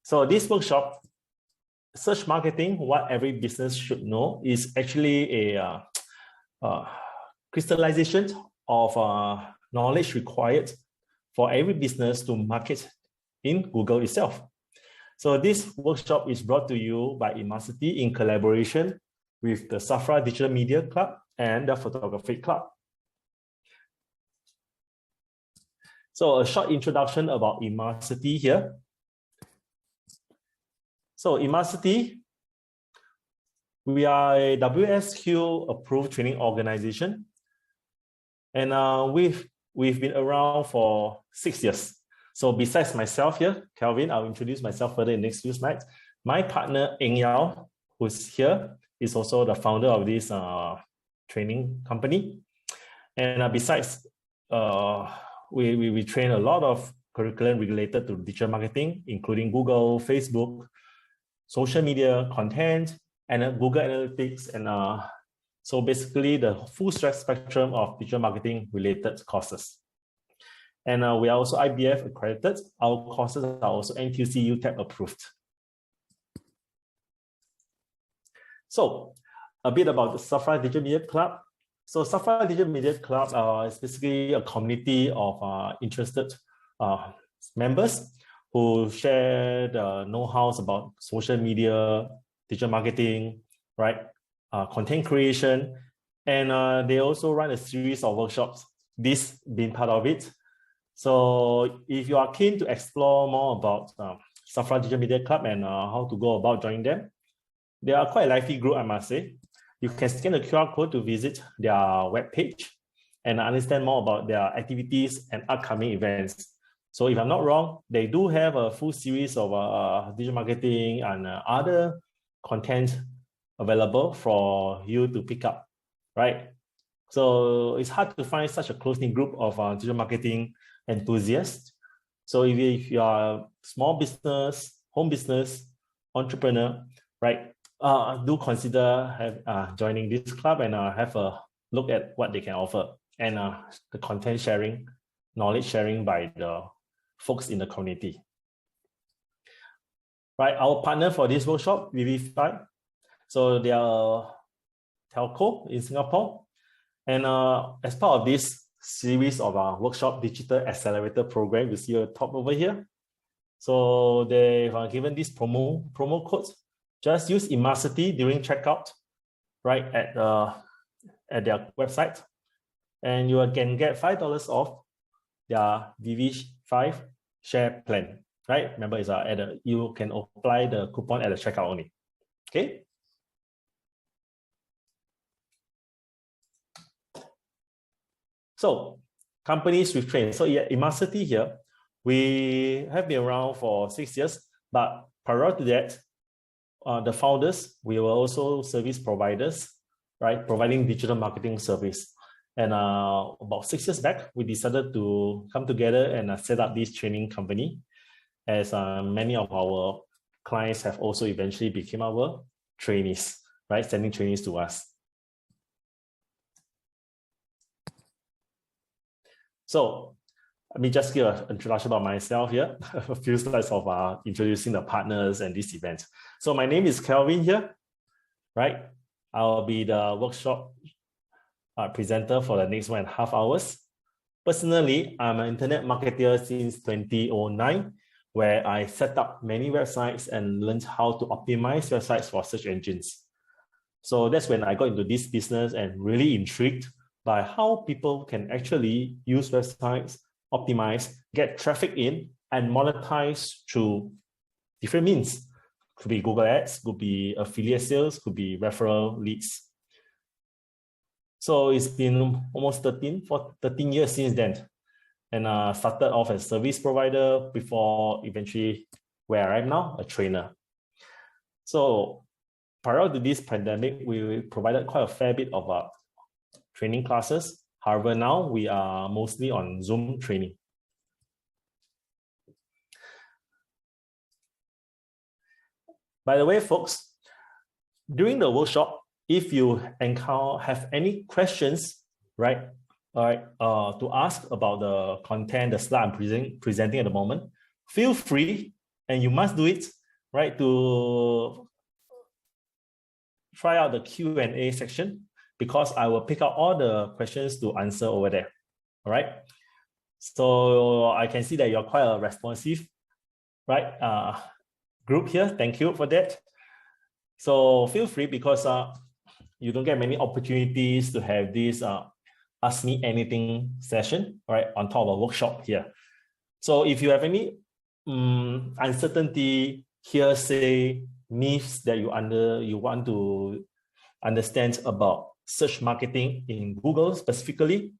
So this workshop, Search Marketing, What Every Business Should Know, is actually a crystallization of knowledge required for every business to market in Google itself. So this workshop is brought to you by Immacity in collaboration with the Safra Digital Media Club and the Photography Club. So a short introduction about Immacity here. So Immacity, we are a WSQ approved training organization, and we've been around for 6 years. So besides myself here, Kelvin, I'll introduce myself further in the next few slides. My partner Eng Yao, who's here, is also the founder of this training company. And besides, we train a lot of curriculum related to digital marketing, including Google, Facebook, social media content, and Google Analytics, and so basically the full spectrum of digital marketing related courses. And we are also IBF accredited. Our courses are also NTUC UTEP approved. So a bit about the Safra Digital Media Club. So Safra Digital Media Club is basically a community of interested members who share the know-hows about social media, digital marketing, right? Content creation, and they also run a series of workshops, this being part of it. So if you are keen to explore more about Safra Digital Media Club and how to go about joining them, they are quite a lively group, I must say. You can scan the QR code to visit their webpage and understand more about their activities and upcoming events. So if I'm not wrong, they do have a full series of digital marketing and other content available for you to pick up, right? So it's hard to find such a close-knit group of digital marketing enthusiasts. So if you are a small business, home business, entrepreneur, right, do consider joining this club and have a look at what they can offer and the content sharing, knowledge sharing by the folks in the community. Right, our partner for this workshop, Vivify. So they are a telco in Singapore. And as part of this series of our workshop digital accelerator program, you see a top over here. So they've given this promo code. Just use Immacity during checkout, right, at their website, and you can get $5 off their Vivify share plan. Right, remember it's you can apply the coupon at the checkout only. Okay. So companies we've trained. So yeah, Immacity here, we have been around for 6 years, but prior to that, the founders, we were also service providers, right, providing digital marketing service. And about 6 years back, we decided to come together and set up this training company, as many of our clients have also eventually become our trainees, right, sending trainees to us. So let me just give an introduction about myself here, a few slides of introducing the partners and this event. So my name is Kelvin here, right? I'll be the workshop presenter for the next 1.5 hours. Personally, I'm an internet marketer since 2009, where I set up many websites and learned how to optimize websites for search engines. So that's when I got into this business and really intrigued by how people can actually use websites, optimize, get traffic in, and monetize through different means. Could be Google Ads, could be affiliate sales, could be referral leads. So it's been almost 13 years since then. And started off as a service provider before eventually where I am now, a trainer. So prior to this pandemic, we provided quite a fair bit of training classes. However, now we are mostly on Zoom training. By the way, folks, during the workshop, if you have any questions, right, to ask about the content, the slide I'm presenting at the moment, feel free and you must do it, right, to try out the Q&A section, because I will pick out all the questions to answer over there. All right. So I can see that you're quite a responsive, right, group here. Thank you for that. So feel free, because you don't get many opportunities to have this ask me anything session, right, on top of a workshop here. So if you have any uncertainty, hearsay, myths that you want to understand about search marketing in Google specifically,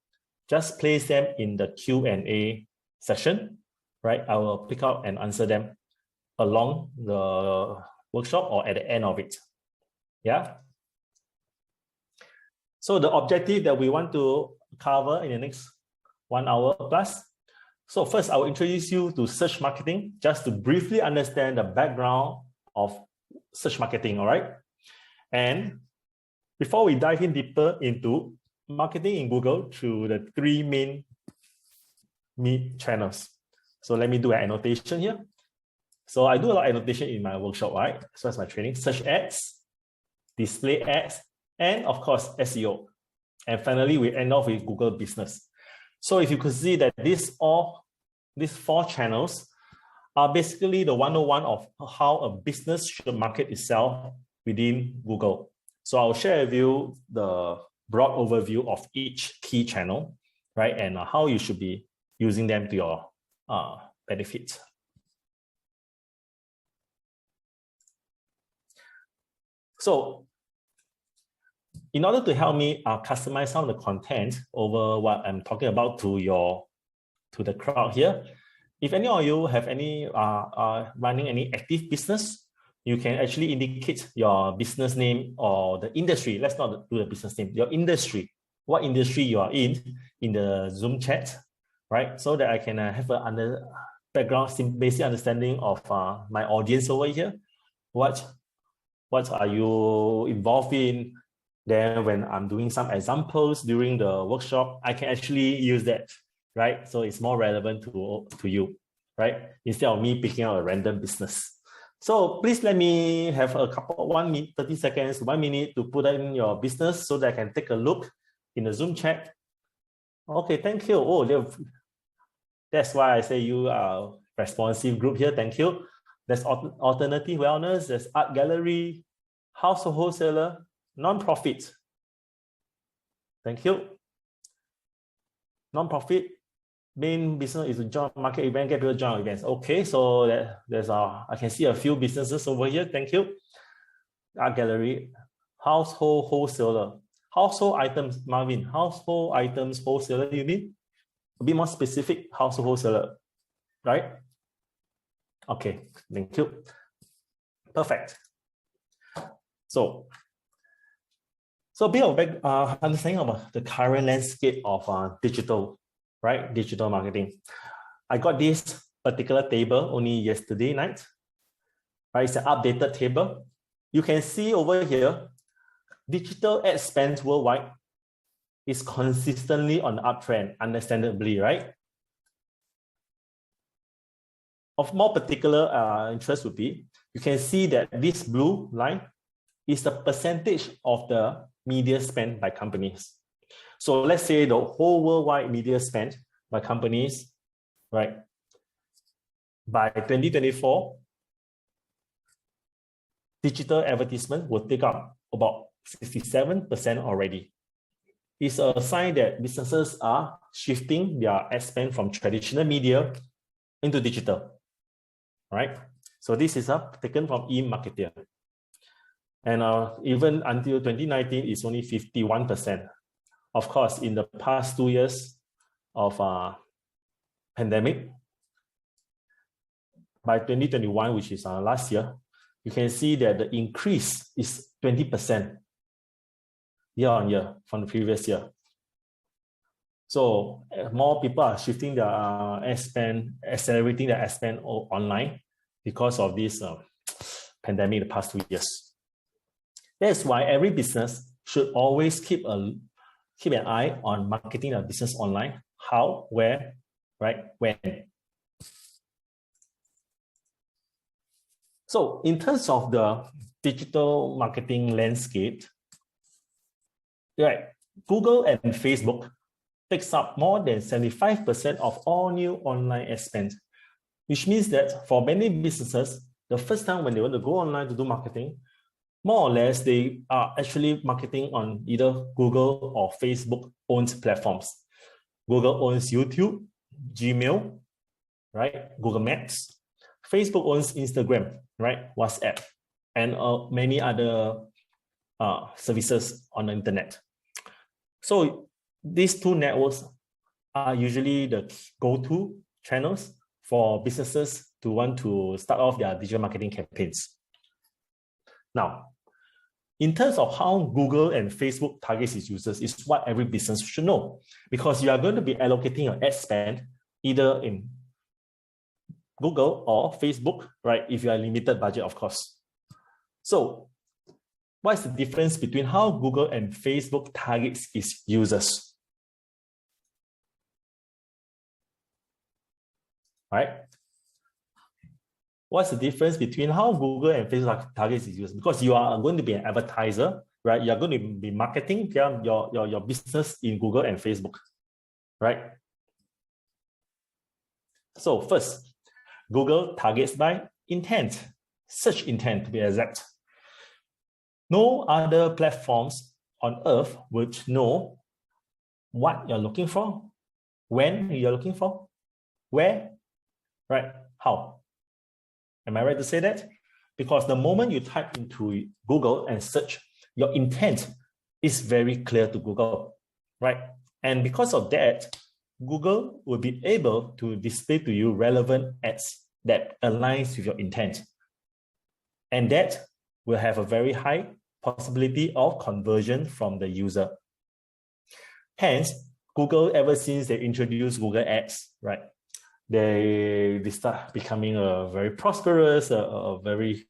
just place them in the Q&A session, right? I will pick out and answer them along the workshop or at the end of it. Yeah. So the objective that we want to cover in the next 1 hour plus. So first, I will introduce you to search marketing, just to briefly understand the background of search marketing, all right? And before we dive in deeper into marketing in Google through the 3 main channels. So let me do an annotation here. So I do a lot of annotation in my workshop, right? So that's my training: search ads, display ads, and of course, SEO. And finally, we end off with Google Business. So if you could see that these 4 channels are basically the 101 of how a business should market itself within Google. So I'll share with you the broad overview of each key channel, right? And how you should be using them to your benefit. So in order to help me customize some of the content over what I'm talking about to the crowd here, if any of you have any running any active business, you can actually indicate your business name or the industry. Let's not do the business name, your industry, what industry you are in the Zoom chat, right? So that I can have a background, basic understanding of my audience over here. What are you involved in? Then when I'm doing some examples during the workshop, I can actually use that, right? So it's more relevant to you, right? Instead of me picking out a random business. So please let me have a couple, 1 minute, 30 seconds, 1 minute to put in your business so that I can take a look in the Zoom chat. Okay, thank you. Oh, that's why I say you are responsive group here. Thank you. There's alternative wellness, there's art gallery, household wholesaler, non-profit. Thank you. Non-profit, main business is to join market event, get people to join events. Okay, so there's I can see a few businesses over here. Thank you. Art gallery, household wholesaler, household items. Marvin, household items wholesaler. You mean a bit more specific? Household wholesaler, right? Okay, thank you. Perfect. So a bit of understanding about the current landscape of digital, right? Digital marketing. I got this particular table only yesterday night, right? It's an updated table. You can see over here, digital ad spend worldwide is consistently on the uptrend, understandably, right? Of more particular interest would be, you can see that this blue line is the percentage of the media spent by companies. So let's say the whole worldwide media spent by companies, right? By 2024, digital advertisement will take up about 67% already. It's a sign that businesses are shifting their ad spend from traditional media into digital, right? So this is taken from eMarketer. And even until 2019, it's only 51%. Of course, in the past 2 years of pandemic, by 2021, which is last year, you can see that the increase is 20% year on year from the previous year. So more people are shifting their ad spend, accelerating their ad spend online because of this pandemic the past 2 years. That's why every business should always keep an eye on marketing their business online. How, where, right, when. So in terms of the digital marketing landscape, right, Google and Facebook takes up more than 75% of all new online ad spend, which means that for many businesses, the first time when they want to go online to do marketing, more or less they are actually marketing on either Google or Facebook owned platforms. Google owns YouTube, Gmail, right? Google Maps. Facebook owns Instagram, right? WhatsApp, and many other services on the internet. So these two networks are usually the go-to channels for businesses to want to start off their digital marketing campaigns. Now, in terms of how Google and Facebook targets its users is what every business should know, because you are going to be allocating your ad spend either in Google or Facebook, right? If you are limited budget, of course. So what is the difference between how Google and Facebook targets its users? Right? What's the difference between how Google and Facebook targets its users? Because you are going to be an advertiser, right? You're going to be marketing your business in Google and Facebook, right? So first, Google targets by intent, search intent to be exact. No other platforms on earth would know what you're looking for, when you're looking for, where, right? How? Am I right to say that? Because the moment you type into Google and search, your intent is very clear to Google, right? And because of that, Google will be able to display to you relevant ads that aligns with your intent. And that will have a very high possibility of conversion from the user. Hence, Google, ever since they introduced Google Ads, right? They start becoming a very prosperous, a very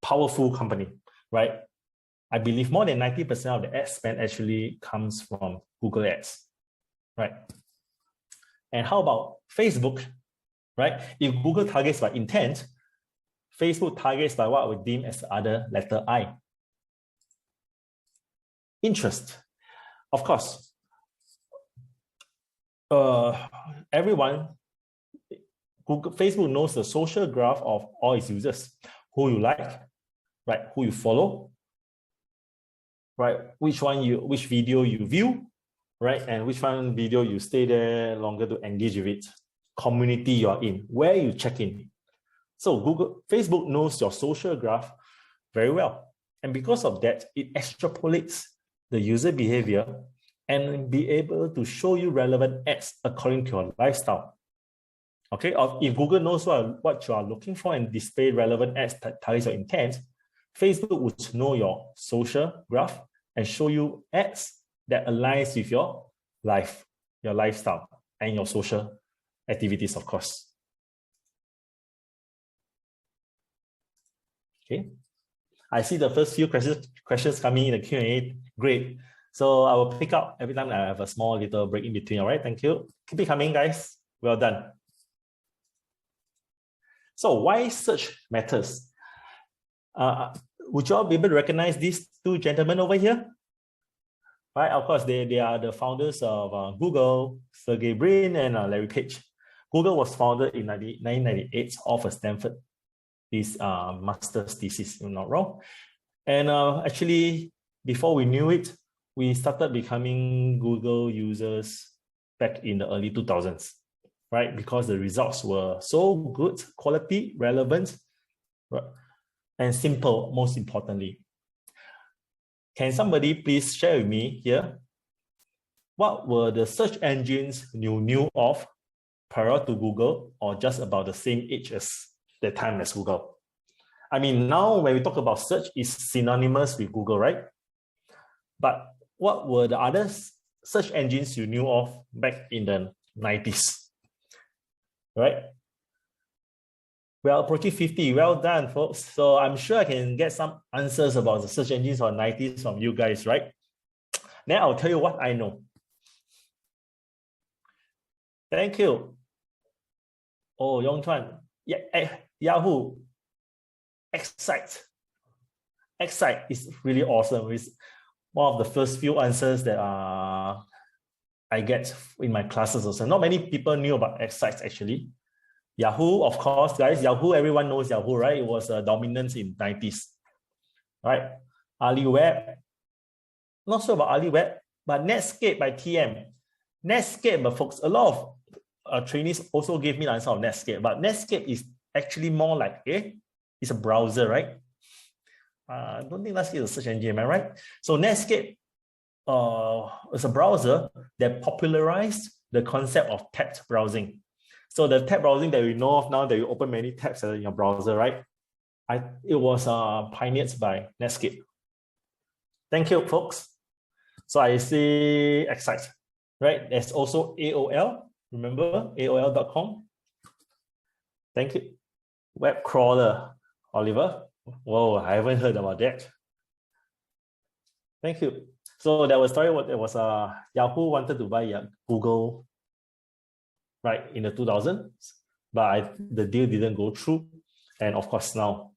powerful company, right? I believe more than 90% of the ad spend actually comes from Google Ads, right? And how about Facebook, right? If Google targets by intent, Facebook targets by what we deem as the other letter I. Interest. Of course, everyone, Facebook knows the social graph of all its users, who you like, right? Who you follow, right? Which video you view, right? And which one video you stay there longer to engage with it, community you're in, where you check in. So Facebook knows your social graph very well. And because of that, it extrapolates the user behavior and be able to show you relevant ads according to your lifestyle. Okay, if Google knows what you are looking for and display relevant ads that targets your intent, Facebook would know your social graph and show you ads that aligns with your life, your lifestyle, and your social activities, of course. Okay, I see the first few questions coming in the Q&A. Great. So I will pick up every time I have a small little break in between. All right, thank you. Keep it coming, guys. Well done. So why search matters? Would you all be able to recognize these two gentlemen over here? Right, of course, they are the founders of Google, Sergey Brin and Larry Page. Google was founded in 1998 off of Stanford, this master's thesis, if I'm not wrong. And actually, before we knew it, we started becoming Google users back in the early 2000s. Right? Because the results were so good, quality, relevant, right? And simple, most importantly. Can somebody please share with me here, what were the search engines you knew of prior to Google or just about the same age as the time as Google? I mean, now when we talk about search, it's synonymous with Google, right? But what were the other search engines you knew of back in the 90s? Right? We are approaching 50. Well done, folks. So I'm sure I can get some answers about the search engines or 90s from you guys, right? Then I'll tell you what I know. Thank you. Oh, Yongchuan. Yeah, Yahoo. Excite. Excite is really awesome. It's one of the first few answers that I get in my classes also. Not many people knew about Excite actually. Yahoo, of course, guys. Yahoo, everyone knows Yahoo, right? It was a dominance in 90s, right? AliWeb, not sure about AliWeb, but Netscape by TM. Netscape, but folks, a lot of trainees also gave me the answer of Netscape, but Netscape is actually more like it's a browser, right? I don't think Netscape is a search engine, am I right? So Netscape is a browser that popularized the concept of tabbed browsing. So the tab browsing that we know of now, that you open many tabs in your browser, right? It was pioneered by Netscape. Thank you, folks. So I see Excite, right? There's also AOL. Remember AOL.com? Thank you. Web crawler, Oliver. Whoa, I haven't heard about that. Thank you. So there was a story. There was Yahoo wanted to buy Google, right, in the 2000s, but the deal didn't go through. And of course now.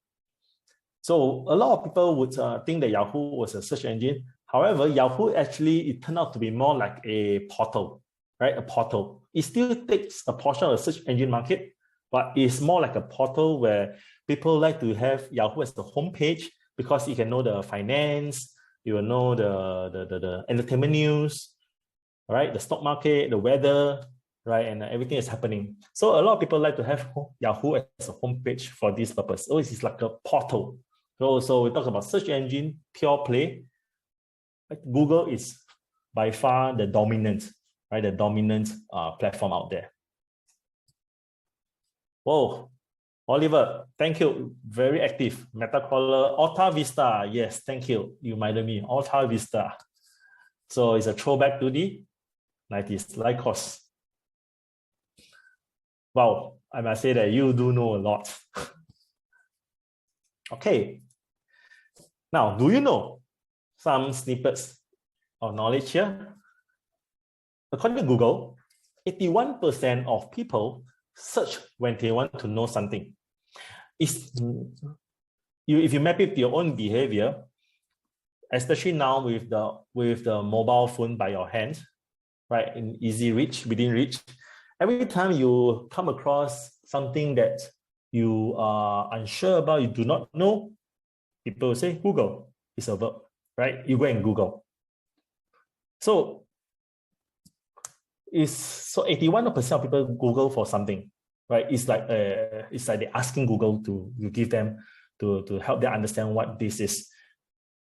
So a lot of people would think that Yahoo was a search engine. However, Yahoo actually, it turned out to be more like a portal, right? A portal. It still takes a portion of the search engine market, but it's more like a portal where people like to have Yahoo as the homepage because you can know the finance, you will know the entertainment news, right? The stock market, the weather, right? And everything is happening. So a lot of people like to have Yahoo as a homepage for this purpose. So it's like a portal. So we talk about search engine, pure play. Google is by far the dominant, right? The dominant platform out there. Whoa, Oliver, thank you. Very active. Metacrawler, Alta Vista. Yes, thank you. You reminded me. Alta Vista. So it's a throwback to the 90s, Lycos. Wow, I must say that you do know a lot. Okay. Now, do you know some snippets of knowledge here? According to Google, 81% of people search when they want to know something. If you map it to your own behavior, especially now with the mobile phone by your hand, right, in easy reach, within reach, every time you come across something that you are unsure about, you do not know, people will say Google is a verb, right? You go and Google. So 81% of people Google for something, right? It's like they're asking Google to give them to help them understand what this is.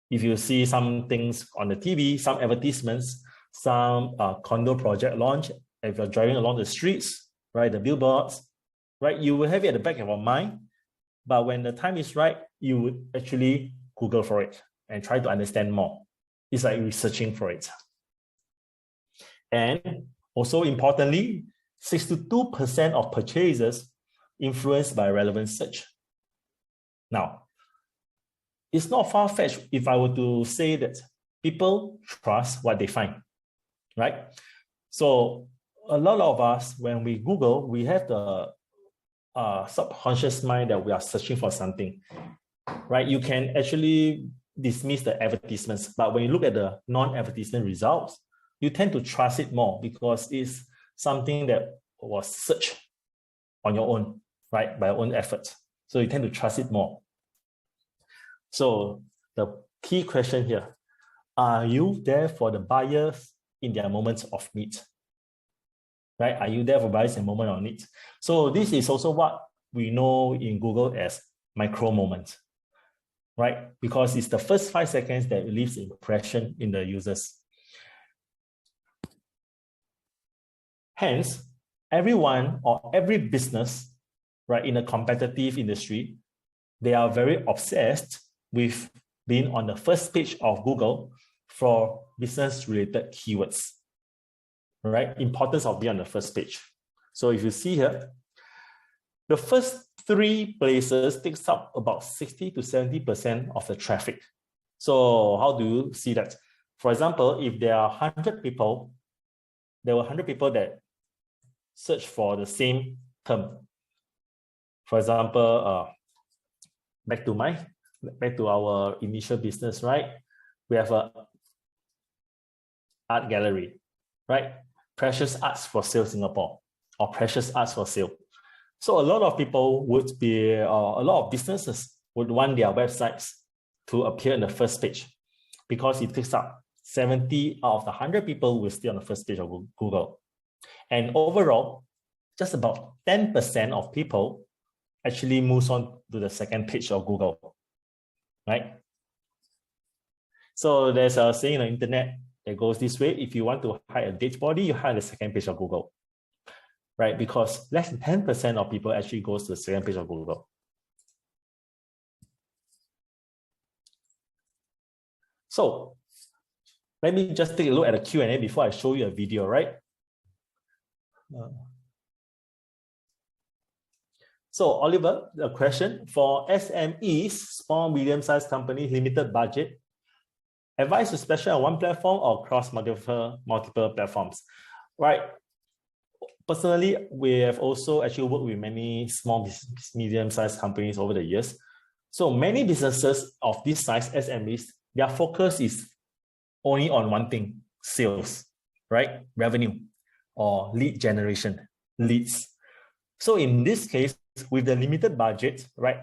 If you see some things on the TV, some advertisements, some condo project launch, if you're driving along the streets, right, the billboards, right, you will have it at the back of your mind. But when the time is right, you would actually Google for it and try to understand more. It's like researching for it. And also importantly, 62% of purchases influenced by relevant search. Now, it's not far-fetched if I were to say that people trust what they find, right? So a lot of us, when we Google, we have the subconscious mind that we are searching for something, right? You can actually dismiss the advertisements, but when you look at the non-advertisement results, you tend to trust it more because it's something that was searched on your own, right? By your own effort. So you tend to trust it more. So the key question here, are you there for the buyers in their moments of need? Right? Are you there for buyers in moment of need? So this is also what we know in Google as micro moments, right? Because it's the first 5 seconds that leaves impression in the users. Hence, everyone or every business, right, in a competitive industry, they are very obsessed with being on the first page of Google for business-related keywords, right? Importance of being on the first page. So if you see here, the first 3 places takes up about 60 to 70% of the traffic. So how do you see that? For example, if there are 100 people, there were 100 people that search for the same term. For example, back to our initial business, right? We have a art gallery, right? Precious Arts for Sale Singapore, or Precious Arts for Sale. So a lot of people would be, a lot of businesses would want their websites to appear in the first page, because it takes up 70 out of the 100 people will stay on the first page of Google. And overall, just about 10% of people actually moves on to the second page of Google, right? So there's a saying on the internet that goes this way: if you want to hide a dead body, you hide the second page of Google, right? Because less than 10% of people actually goes to the second page of Google. So let me just take a look at the Q&A before I show you a video, right? So Oliver, the question for SMEs, small, medium-sized companies, limited budget, advice to special on one platform or across multiple platforms, right? Personally, we have also actually worked with many small, medium-sized companies over the years. So many businesses of this size, SMEs, their focus is only on one thing: sales, right? Revenue or lead generation, leads. So in this case, with the limited budget, right?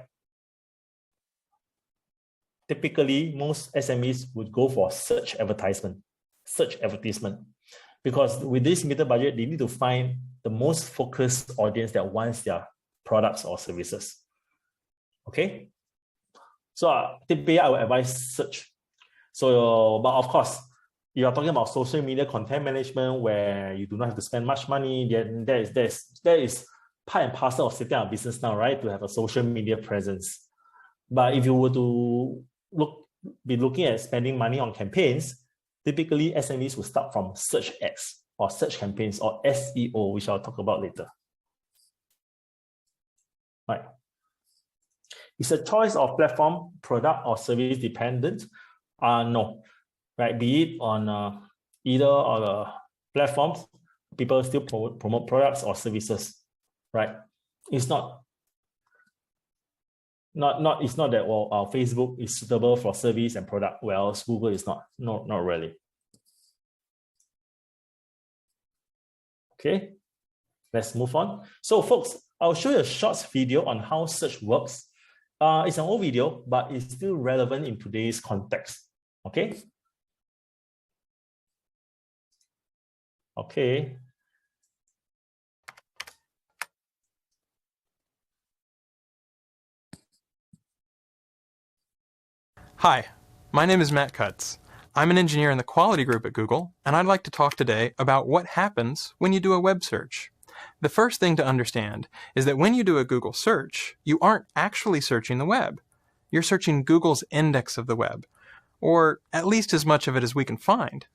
Typically, most SMEs would go for search advertisement, because with this limited budget, they need to find the most focused audience that wants their products or services. Okay, so typically I would advise search. So, but of course, you are talking about social media content management where you do not have to spend much money. Then there is part and parcel of setting up a business now, right? To have a social media presence. But if you were to be looking at spending money on campaigns, typically SMEs will start from search ads or search campaigns or SEO, which I'll talk about later. Right. Is a choice of platform, product, or service dependent? No. Right. Be it on either of the platforms, people still promote products or services. Right. It's not that, well, Facebook is suitable for service and product, whereas Google is not. Not really. Okay, let's move on. So folks, I'll show you a short video on how search works. It's an old video, but it's still relevant in today's context. Okay. Okay. Hi, my name is Matt Cutts. I'm an engineer in the quality group at Google, and I'd like to talk today about what happens when you do a web search. The first thing to understand is that when you do a Google search, you aren't actually searching the web. You're searching Google's index of the web, or at least as much of it as we can find.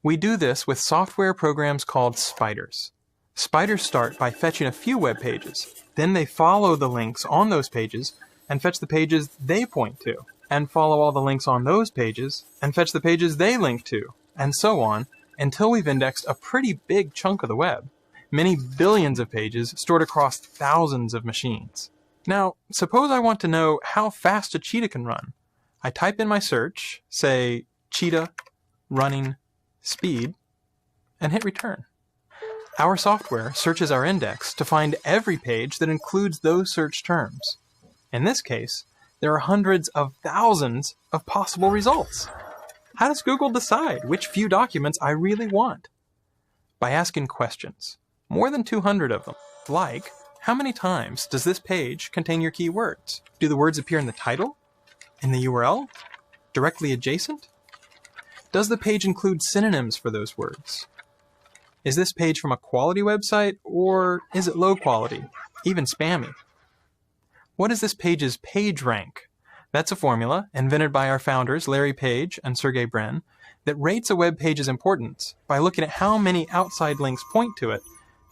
We do this with software programs called spiders. Spiders start by fetching a few web pages. Then they follow the links on those pages and fetch the pages they point to, and follow all the links on those pages and fetch the pages they link to, and so on, until we've indexed a pretty big chunk of the web, many billions of pages stored across thousands of machines. Now, suppose I want to know how fast a cheetah can run. I type in my search, say cheetah running speed, and hit return. Our software searches our index to find every page that includes those search terms. In this case, there are hundreds of thousands of possible results. How does Google decide which few documents I really want? By asking questions, more than 200 of them, like, how many times does this page contain your keywords? Do the words appear in the title? In the URL? Directly adjacent? Does the page include synonyms for those words? Is this page from a quality website, or is it low quality, even spammy? What is this page's page rank? That's a formula invented by our founders, Larry Page and Sergey Brin, that rates a web page's importance by looking at how many outside links point to it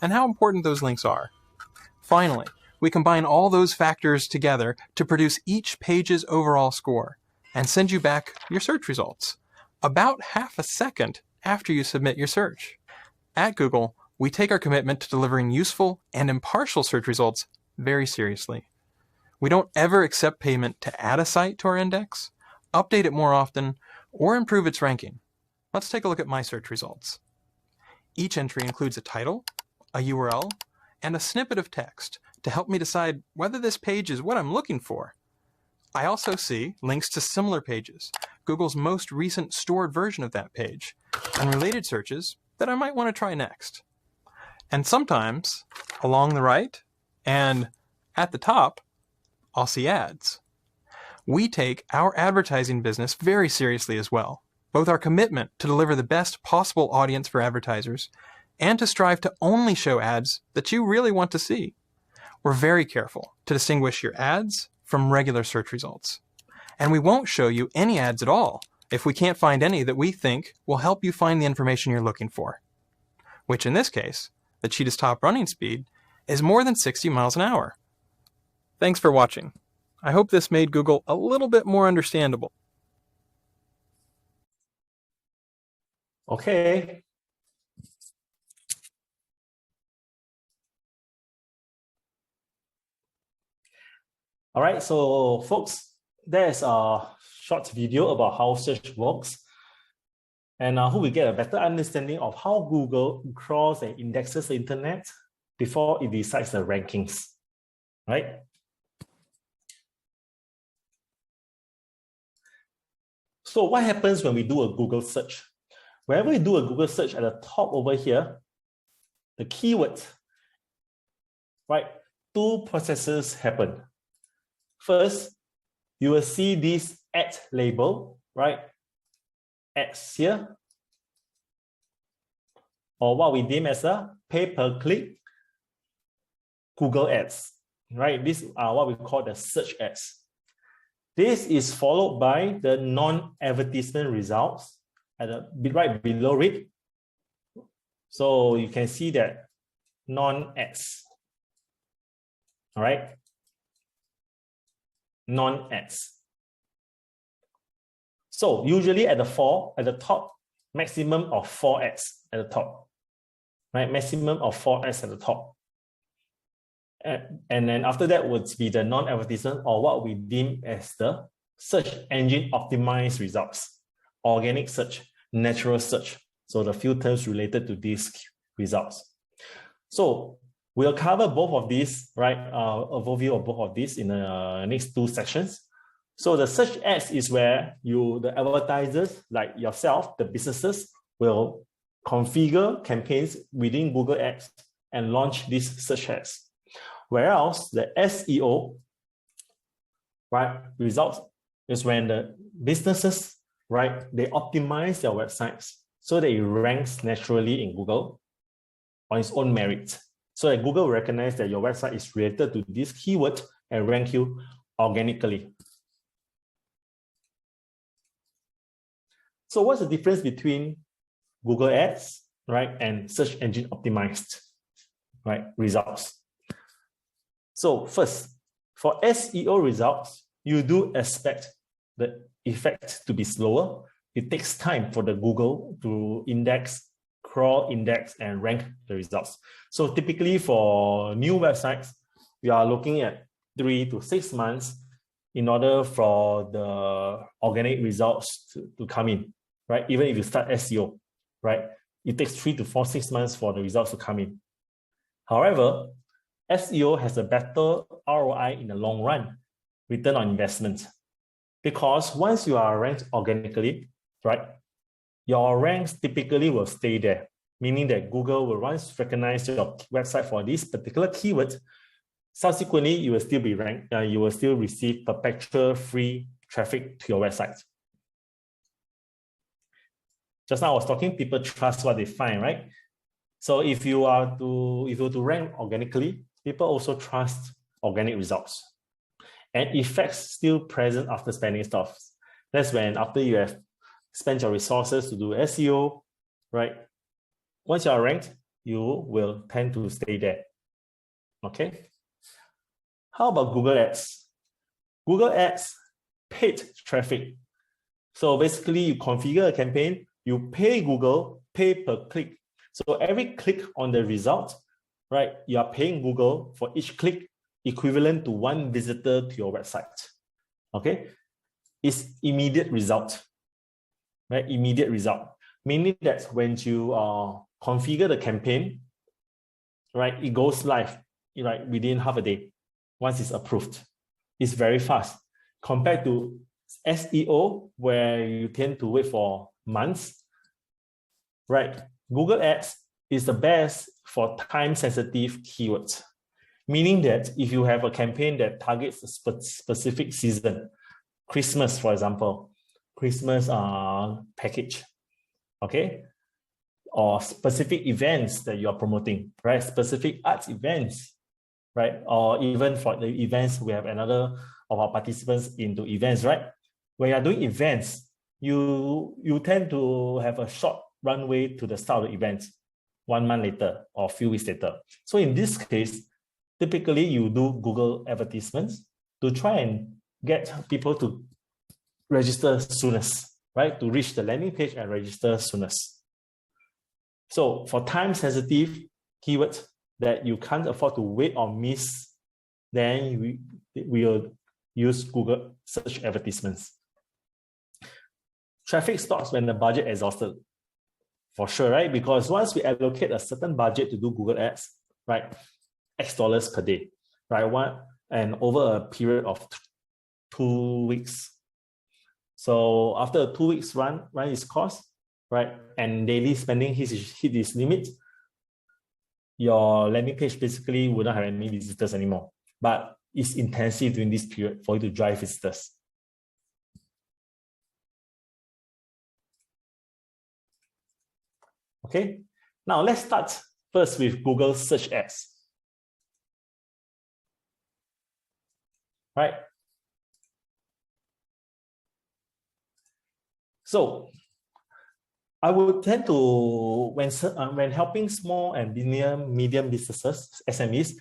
and how important those links are. Finally, we combine all those factors together to produce each page's overall score and send you back your search results, about half a second after you submit your search. At Google, we take our commitment to delivering useful and impartial search results very seriously. We don't ever accept payment to add a site to our index, update it more often, or improve its ranking. Let's take a look at my search results. Each entry includes a title, a URL, and a snippet of text to help me decide whether this page is what I'm looking for. I also see links to similar pages, Google's most recent stored version of that page, and related searches that I might want to try next. And sometimes, along the right and at the top, I'll see ads. We take our advertising business very seriously as well, both our commitment to deliver the best possible audience for advertisers and to strive to only show ads that you really want to see. We're very careful to distinguish your ads from regular search results. And we won't show you any ads at all if we can't find any that we think will help you find the information you're looking for, which in this case, the Cheetah's top running speed is more than 60 miles an hour. Thanks for watching. I hope this made Google a little bit more understandable. Okay. All right, so folks, there's a short video about how search works. And I hope we get a better understanding of how Google crawls and indexes the internet before it decides the rankings, right? So what happens when we do a Google search? Whenever we do a Google search at the top over here, the keyword, right? Two processes happen. First, you will see this ad label, right? Ads here, or what we name as a pay-per-click Google ads, right? These are what we call the search ads. This is followed by the non-advertisement results at the right below it. So you can see that non-ads, all right? Non-ads. So usually at the top, maximum of 4 ads at the top, right? Maximum of 4 ads at the top. And then after that would be the non-advertisement, or what we deem as the search engine optimized results, organic search, natural search. So the few terms related to these results. So we'll cover both of these, right? Overview of both of these in the next 2 sections. So the search ads is where the advertisers like yourself, the businesses, will configure campaigns within Google Ads and launch these search ads. Whereas the SEO, right, results is when the businesses, right, they optimize their websites so that it ranks naturally in Google on its own merit. So that Google will recognize that your website is related to this keyword and rank you organically. So what's the difference between Google Ads, right, and search engine optimized, right, results? So first, for SEO results, you do expect the effect to be slower. It takes time for the Google to index, crawl, index, and rank the results. So typically for new websites, we are looking at 3 to 6 months in order for the organic results to come in, right? Even if you start SEO, right? It takes 3 to 6 months for the results to come in. However, SEO has a better ROI in the long run, return on investment. Because once you are ranked organically, right, your ranks typically will stay there, meaning that Google will once recognize your website for this particular keyword. Subsequently, you will still be ranked, you will still receive perpetual free traffic to your website. Just now I was talking, people trust what they find, right? So if you are to rank organically, people also trust organic results. And effects still present after spending stuff. That's when after you have spent your resources to do SEO, right? Once you are ranked, you will tend to stay there. Okay. How about Google Ads? Google Ads paid traffic. So basically you configure a campaign, you pay Google, pay per click. So every click on the result, right, you are paying Google for each click equivalent to 1 visitor to your website. Okay, it's immediate result, right? Immediate result, meaning that when you configure the campaign, right, it goes live, right, within half a day once it's approved. It's very fast compared to SEO, where you tend to wait for months, right? Google Ads is the best for time-sensitive keywords, meaning that if you have a campaign that targets a specific season, Christmas, for example, Christmas package, okay, or specific events that you are promoting, right? Specific arts events, right? Or even for the events, we have another of our participants into events, right? When you are doing events, you tend to have a short runway to the start of the event, 1 month later or a few weeks later. So in this case, typically you do Google advertisements to try and get people to register soonest, right? To reach the landing page and register soonest. So for time-sensitive keywords that you can't afford to wait or miss, then we will use Google search advertisements. Traffic stops when the budget is exhausted, for sure, right? Because once we allocate a certain budget to do Google Ads, right, X dollars per day, right, and over a period of 2 weeks. So after a 2 weeks run its course, right, and daily spending hit its limit, your landing page basically wouldn't have any visitors anymore. But it's intensive during this period for you to drive visitors. Okay, now let's start first with Google Search Ads. Right. So I would tend to, when helping small and medium businesses, SMEs,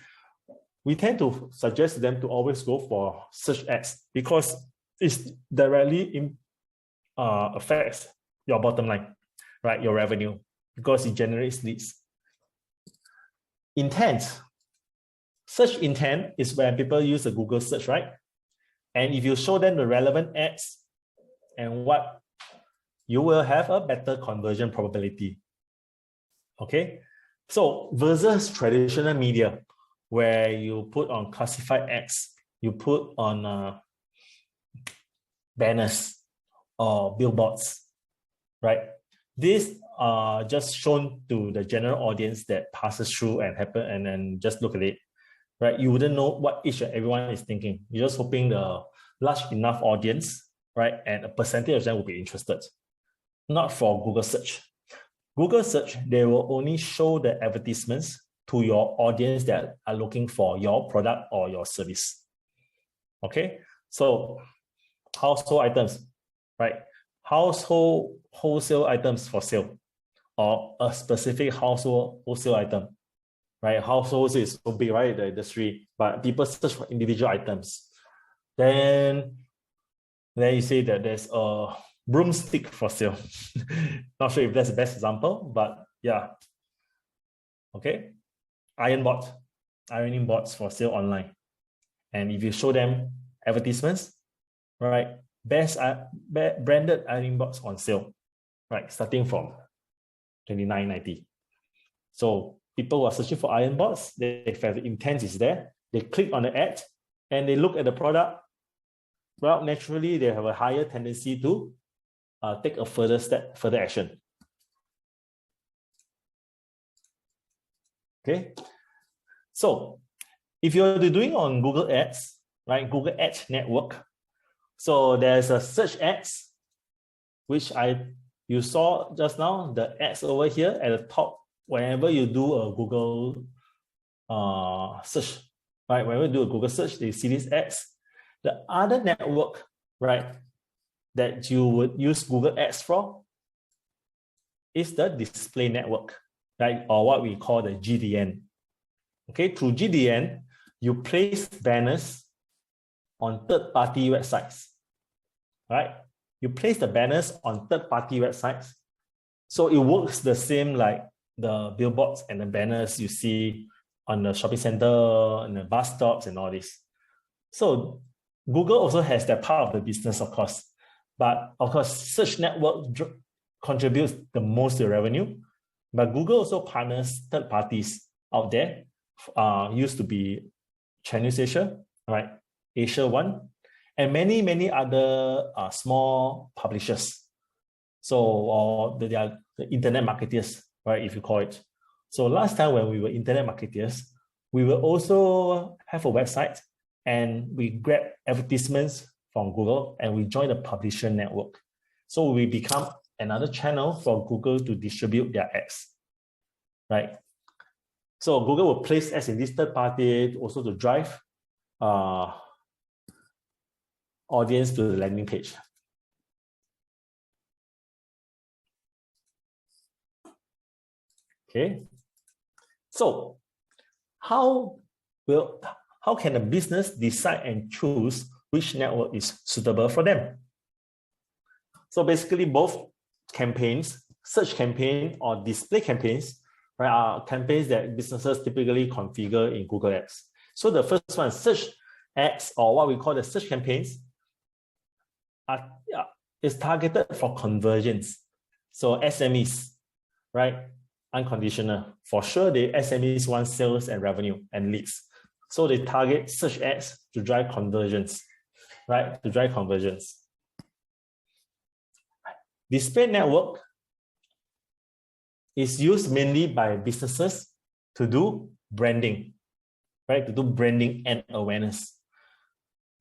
we tend to suggest them to always go for search ads because it directly affects your bottom line, right? Your revenue, because it generates leads. Intent. Search intent is when people use the Google search, right? And if you show them the relevant ads and what, you will have a better conversion probability. Okay, so versus traditional media, where you put on classified ads, you put on banners or billboards, right? These are just shown to the general audience that passes through and happen and then just look at it, right? You wouldn't know what each and everyone is thinking. You're just hoping the large enough audience, right? And a percentage of them will be interested. Not for Google search. Google search, they will only show the advertisements to your audience that are looking for your product or your service. Okay, so household items, right? Household wholesale items for sale, or a specific household wholesale item, right? Household is so big, right? The industry, but people search for individual items. Then you say that there's a broomstick for sale. Not sure if that's the best example, but yeah. Okay. Ironing boards for sale online. And if you show them advertisements, right, best branded ironing boards on sale, right, starting from $29.90. So people who are searching for iron boards, if the intent is there, they click on the ad and they look at the product. Well, naturally, they have a higher tendency to take a further action. Okay, so if you're doing on Google Ads, right, Google Ads Network, so there's a search ads, which you saw just now, the ads over here at the top. Whenever you do a Google search, right, whenever you do a Google search, you see these ads. The other network, right, that you would use Google Ads for is the display network, right? Or what we call the GDN. Okay, through GDN, you place banners on third-party websites, right? You place the banners on third-party websites. So it works the same like the billboards and the banners you see on the shopping center and the bus stops and all this. So Google also has that part of the business, of course. But of course, search network contributes the most to revenue. But Google also partners third parties out there. Used to be Chinese Asia, right? Asia One, and many other small publishers. So, or they are the internet marketers, right? If you call it. So last time when we were internet marketers, we will also have a website and we grab advertisements from Google and we join the publisher network. So we become another channel for Google to distribute their ads, right? So Google will place ads in this third party also to drive audience to the landing page. Okay, so how can a business decide and choose which network is suitable for them? So basically both campaigns, search campaign or display campaigns, right, are campaigns that businesses typically configure in Google Ads. So the first one, search ads, or what we call the search campaigns, is targeted for conversions. So SMEs, right? Unconditional. For sure, the SMEs want sales and revenue and leads. So they target search ads to drive conversions, right? To drive conversions. Display network is used mainly by businesses to do branding, right? To do branding and awareness.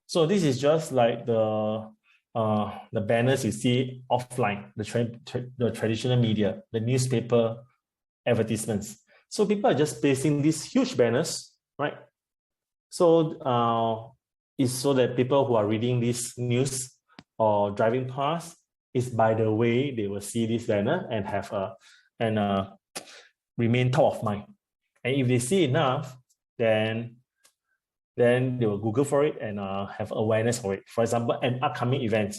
So this is just like the banners you see offline, the traditional media, the newspaper advertisements. So people are just placing these huge banners, right? So it's so that people who are reading this news or driving past, is by the way they will see this banner and have remain top of mind. And if they see enough, then they will Google for it and have awareness for it. For example, an upcoming event,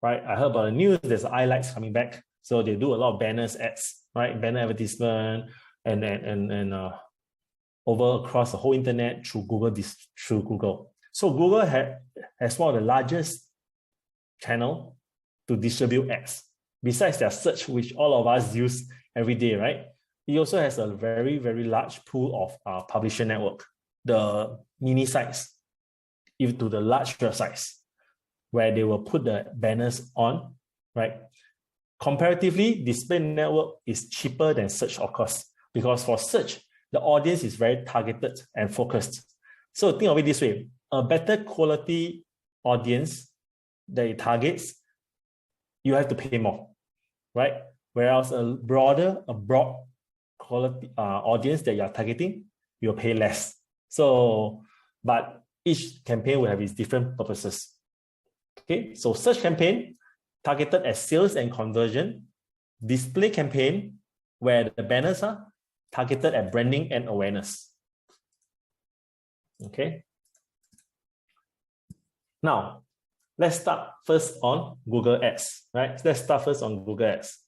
right? I heard about the news, there's iLights coming back. So they do a lot of banners, ads, right? Banner advertisement and over across the whole internet through Google. So Google has one of the largest channel to distribute ads. Besides their search, which all of us use every day, right? It also has a very, very large pool of publisher network, the mini sites, even to the large websites, where they will put the banners on, right? Comparatively, display network is cheaper than search, of course, because for search, the audience is very targeted and focused. So think of it this way, a better quality audience that it targets, you have to pay more, right? Whereas a broad quality audience that you are targeting, you'll pay less. So, but each campaign will have its different purposes. Okay, so search campaign targeted at sales and conversion, display campaign where the banners are targeted at branding and awareness. Okay. Now, let's start first on Google Ads, right? Let's start first on Google Ads.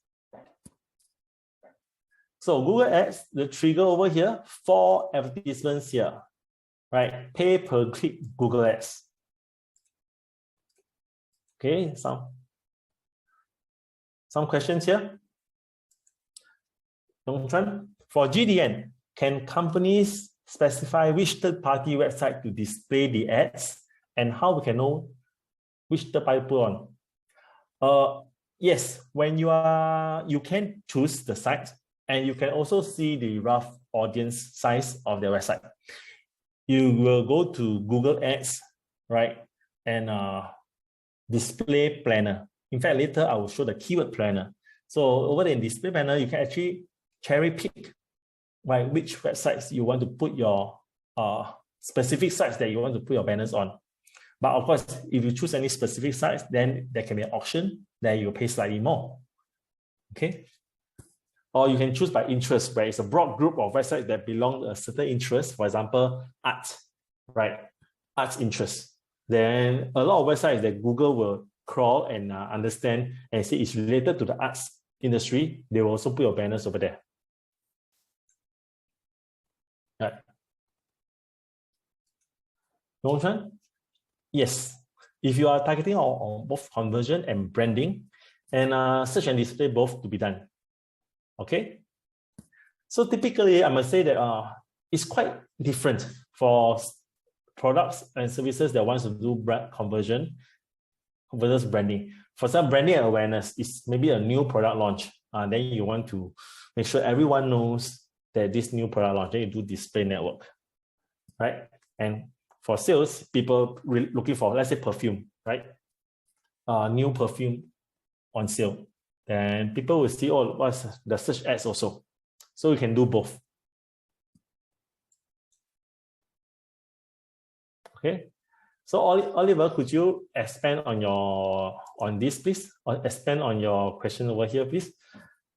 So Google Ads, the trigger over here, 4 advertisements here, right? Pay per click Google Ads. Okay, some questions here. Dongchuan, for GDN, can companies specify which third-party website to display the ads and how we can know which third-party put on? Yes, when you can choose the site and you can also see the rough audience size of their website. You will go to Google Ads, right? And display planner. In fact, later I will show the keyword planner. So over there in display planner, you can actually cherry pick, right, which websites you want to put your specific sites that you want to put your banners on. But of course, if you choose any specific sites, then there can be an auction, then you pay slightly more. Okay. Or you can choose by interest, where it's a broad group of websites that belong to a certain interest, for example, arts, right? Arts interest. Then a lot of websites that Google will crawl and understand and say it's related to the arts industry, they will also put your banners over there. Yongchuan? Yes. If you are targeting on both conversion and branding, and search and display both to be done. Okay. So typically, I must say that it's quite different for products and services that wants to do brand conversion versus branding. For some, branding and awareness is maybe a new product launch. Then you want to make sure everyone knows that this new product launch. Then you do display network, right? And for sales, people really looking for, let's say, perfume, right? New perfume on sale. Then people will see, oh, what's the search ads also. So you can do both. Okay. So Oliver, could you expand on this, please? Or expand on your question over here, please?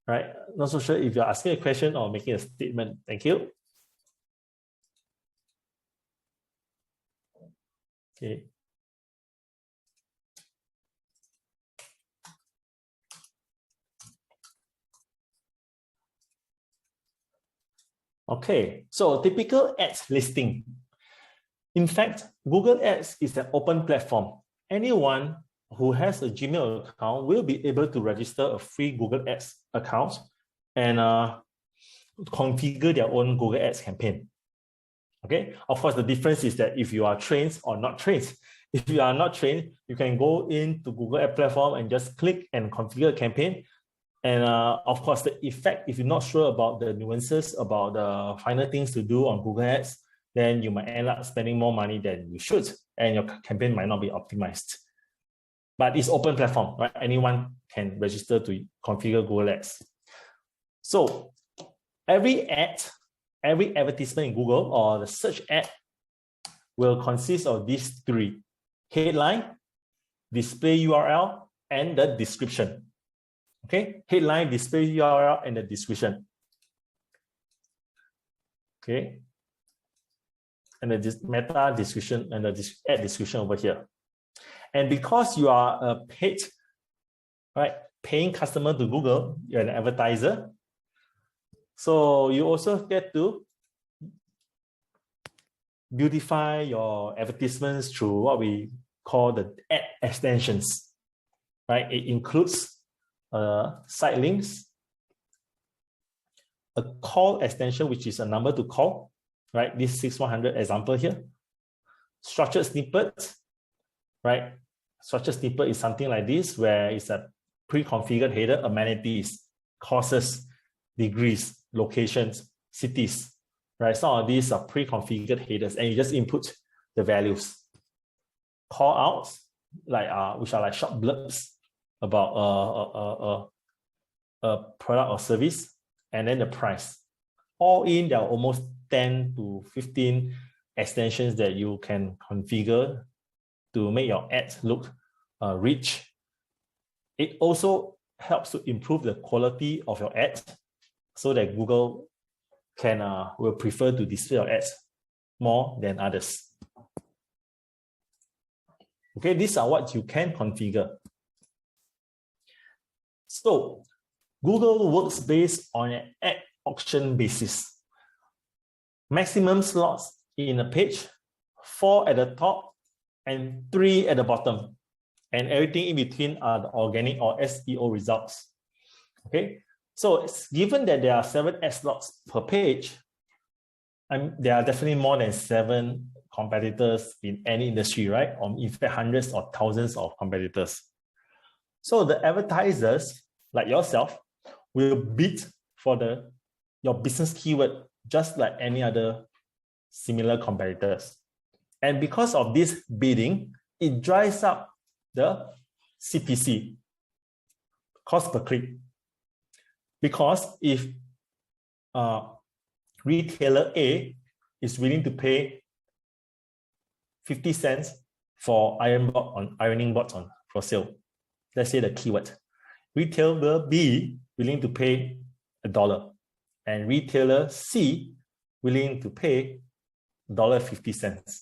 Right. Not so sure if you're asking a question or making a statement. Thank you. Okay. Okay, so typical ads listing. In fact, Google Ads is an open platform. Anyone who has a Gmail account will be able to register a free Google Ads account and configure their own Google Ads campaign. Okay, of course, the difference is that if you are trained or not trained. If you are not trained, you can go into Google Ad platform and just click and configure a campaign. And of course, the effect, if you're not sure about the nuances, about the final things to do on Google Ads, then you might end up spending more money than you should, and your campaign might not be optimized. But it's open platform, right? Anyone can register to configure Google Ads. So every ad, every advertisement in Google or the search ad will consist of these three: headline, display URL, and the description. Okay, headline, display URL, and the description. Okay, and the meta description and the ad description over here. And because you are a paid, right, paying customer to Google, you're an advertiser. So you also get to beautify your advertisements through what we call the ad extensions, right? It includes site links, a call extension, which is a number to call, right? This 6100 example here. Structured snippets, right? Structured snippet is something like this, where it's a pre-configured header, amenities, courses, degrees, locations, cities, right? Some of these are pre-configured headers, and you just input the values. Call outs, like which are like short blurbs about a product or service, and then the price. All in, there are almost 10 to 15 extensions that you can configure to make your ads look rich. It also helps to improve the quality of your ads so that Google will prefer to display your ads more than others. Okay, these are what you can configure. So Google works based on an ad auction basis. Maximum slots in a page, 4 at the top and 3 at the bottom. And everything in between are the organic or SEO results. Okay, so it's given that there are 7 ad slots per page, there are definitely more than 7 competitors in any industry, right? Or in fact, hundreds or thousands of competitors. So the advertisers, like yourself, will bid for your business keyword, just like any other similar competitors. And because of this bidding, it drives up the CPC, cost per click. Because if retailer A is willing to pay 50 cents for ironing boards for sale, let's say the keyword, retailer B willing to pay $1, and retailer C willing to pay $1.50.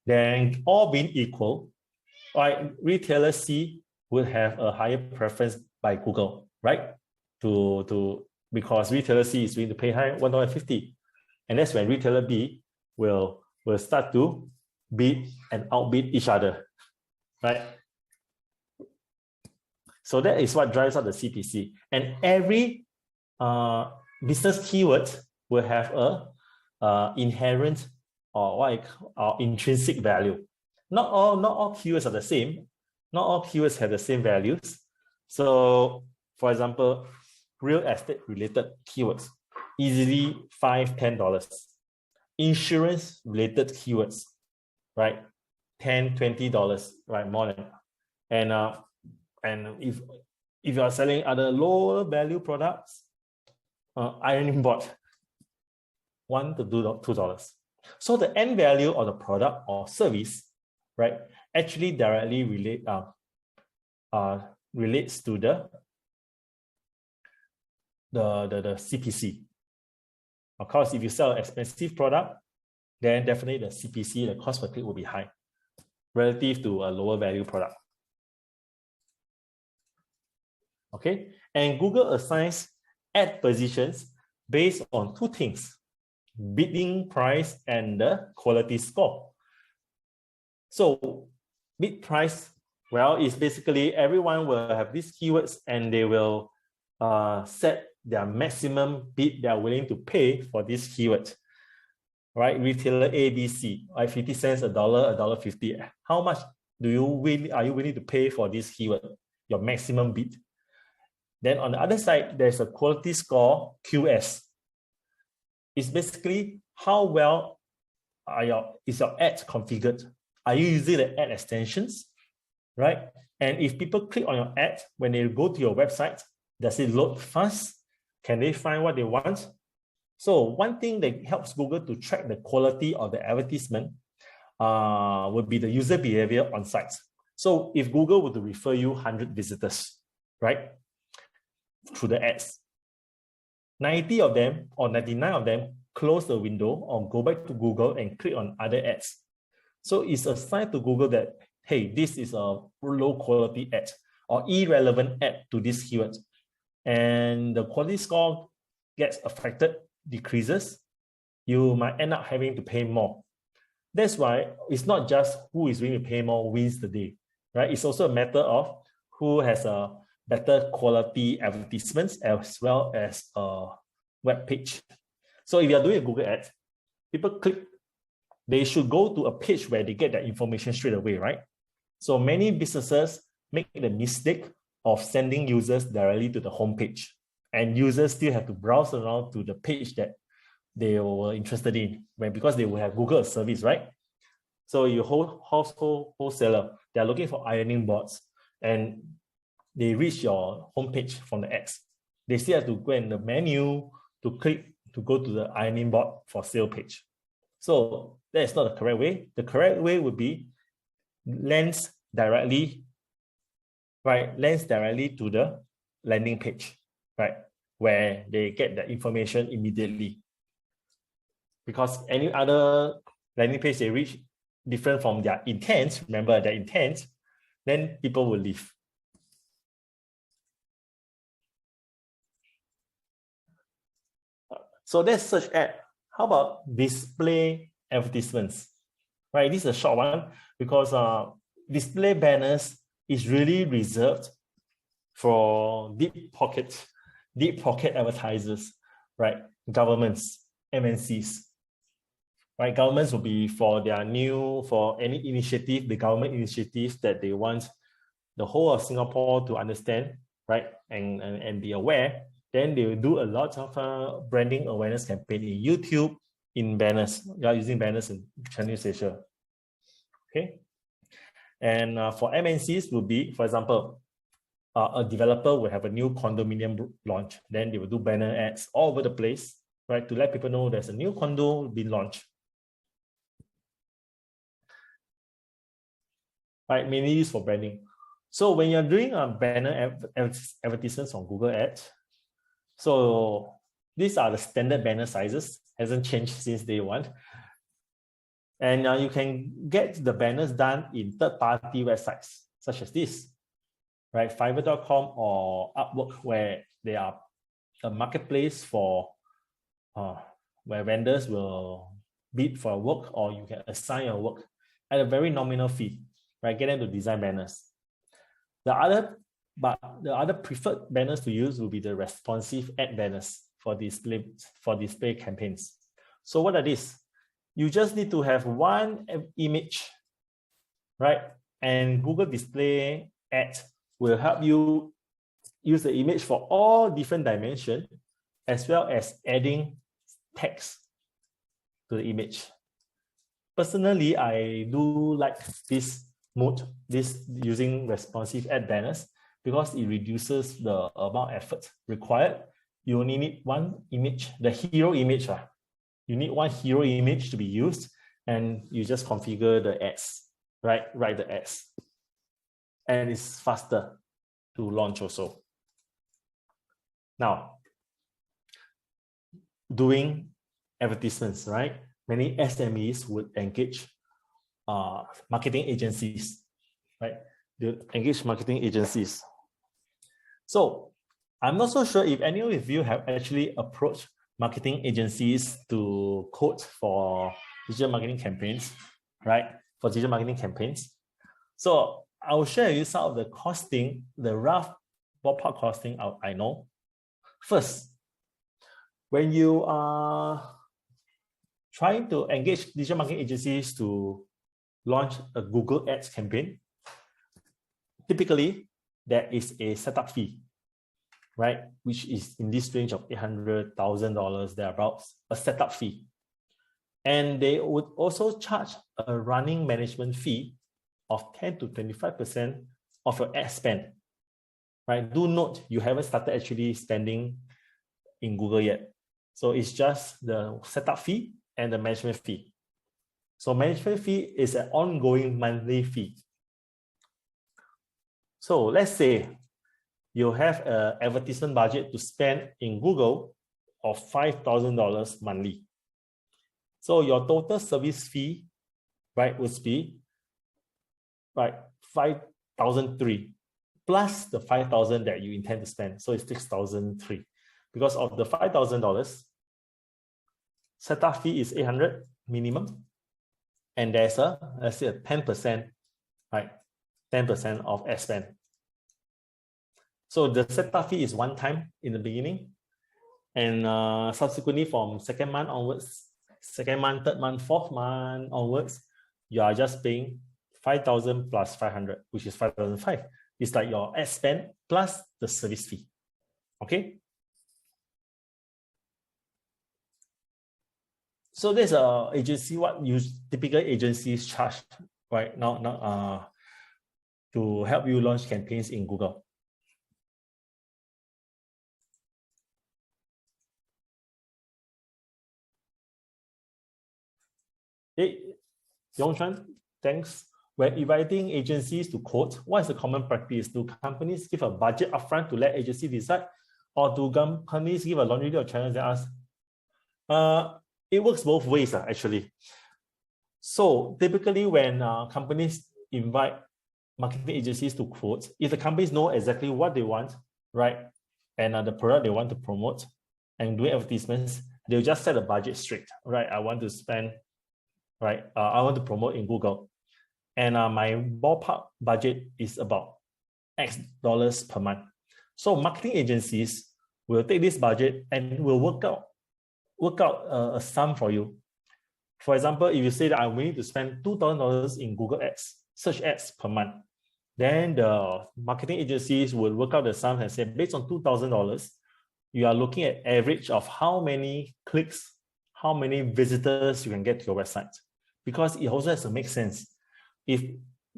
Then all being equal, right, retailer C will have a higher preference by Google, right? Because retailer C is willing to pay $1.50. And that's when retailer B will start to bid and outbid each other, right? So that is what drives up the CPC. And every business keyword will have a inherent or what I call intrinsic value. Not all keywords are the same. Not all keywords have the same values. So, for example, real estate related keywords, easily $5, $10. Insurance related keywords, right? $10, $20, right? More than. And if you are selling other lower value products, ironing board, $1 to $2. So the end value of the product or service, right, actually directly relates to the CPC. Of course, if you sell an expensive product, then definitely the CPC, the cost per click, will be high relative to a lower value product. Okay, and Google assigns ad positions based on two things: bidding price and the quality score. So bid price, well, is basically everyone will have these keywords and they will set their maximum bid they are willing to pay for this keyword, right? Retailer ABC, right? 50 cents, $1, $1.50. How much are you willing to pay for this keyword? Your maximum bid. Then on the other side, there's a quality score, QS. It's basically how well is your ad configured? Are you using the ad extensions, right? And if people click on your ad, when they go to your website, does it load fast? Can they find what they want? So one thing that helps Google to track the quality of the advertisement would be the user behavior on sites. So if Google were to refer you 100 visitors, right, through the ads, 90 of them or 99 of them close the window or go back to Google and click on other ads. So it's a sign to Google that, hey, this is a low quality ad or irrelevant ad to this keyword. And the quality score gets affected, decreases, you might end up having to pay more. That's why it's not just who is willing to pay more wins the day, right? It's also a matter of who has a better quality advertisements as well as a web page. So if you're doing a Google ad, people click, they should go to a page where they get that information straight away, right? So many businesses make the mistake of sending users directly to the homepage, and users still have to browse around to the page that they were interested in, because they will have Google service, right? So your wholesaler, they're looking for ironing boards and they reach your homepage from the ads. They still have to go in the menu to click to go to the ironing board for sale page. So that is not the correct way. The correct way would be lands directly to the landing page, right? Where they get the information immediately. Because any other landing page they reach different from their intent, remember their intent, then people will leave. So that's search ad. How about display advertisements? Right, this is a short one because display banners is really reserved for deep pocket advertisers, right? Governments, MNCs, right? Governments will be for any initiative, the government initiatives that they want the whole of Singapore to understand, right? And be aware. Then they will do a lot of branding awareness campaign in YouTube, in banners. They are using banners in Chinese Asia. Okay. And for MNCs will be, for example, a developer will have a new condominium launch. Then they will do banner ads all over the place, right? To let people know there's a new condo being launched. Right, mainly used for branding. So when you're doing a banner advertisements on Google Ads, so these are the standard banner sizes, hasn't changed since day one. And you can get the banners done in third-party websites, such as this, right? Fiverr.com or Upwork, where they are a marketplace for where vendors will bid for work, or you can assign your work. at a very nominal fee, right? Get them to design banners. The other preferred banners to use will be the responsive ad banners for display campaigns. So what are these? You just need to have one image, right? And Google Display Ads will help you use the image for all different dimensions, as well as adding text to the image. Personally, I do like this mode, using responsive ad banners, because it reduces the amount of effort required. You only need one image, the hero image. You need one hero image to be used, and you just configure the ads, right? Write the ads. And it's faster to launch also. Now, doing advertisements, right? Many SMEs would engage marketing agencies, right? They engage marketing agencies. So I'm not so sure if any of you have actually approached marketing agencies to quote for digital marketing campaigns, right? For digital marketing campaigns. So I will share with you some of the costing, the rough ballpark costing I know. First, when you are trying to engage digital marketing agencies to launch a Google Ads campaign, typically there is a setup fee, right? Which is in this range of $800,000 thereabouts, a setup fee. And they would also charge a running management fee of 10 to 25% of your ad spend, right? Do note, you haven't started actually spending in Google yet. So it's just the setup fee and the management fee. So management fee is an ongoing monthly fee. So let's say you have an advertisement budget to spend in Google of $5,000 monthly. So your total service fee, right, would be, right, $5,300 plus the $5,000 that you intend to spend. So it's $6,300. Because of the $5,000, setup fee is $800 minimum, and there's a, let's say, a 10%, right, 10% of ad spend. So the setup fee is one time in the beginning, and subsequently from second month onwards, second month, third month, fourth month onwards, you are just paying 5,000 plus 500, which is 5,500. It's like your ad spend plus the service fee. Okay. So there's a agency, what typical agencies charge right now, to help you launch campaigns in Google. Hey, Yongchuan, thanks. When inviting agencies to quote, what is the common practice? Do companies give a budget upfront to let agency decide, or do companies give a laundry list of channels and ask? It works both ways, actually. So typically when companies invite marketing agencies to quote, if the companies know exactly what they want, right, and the product they want to promote and do advertisements, they'll just set a budget straight, right? I want to spend, right, I want to promote in Google, and my ballpark budget is about X dollars per month. So marketing agencies will take this budget and will work out a sum for you. For example, if you say that I'm willing to spend $2,000 in Google Ads, search ads per month, then the marketing agencies will work out the sum and say, based on $2,000, you are looking at average of how many clicks, how many visitors you can get to your website. Because it also has to make sense. If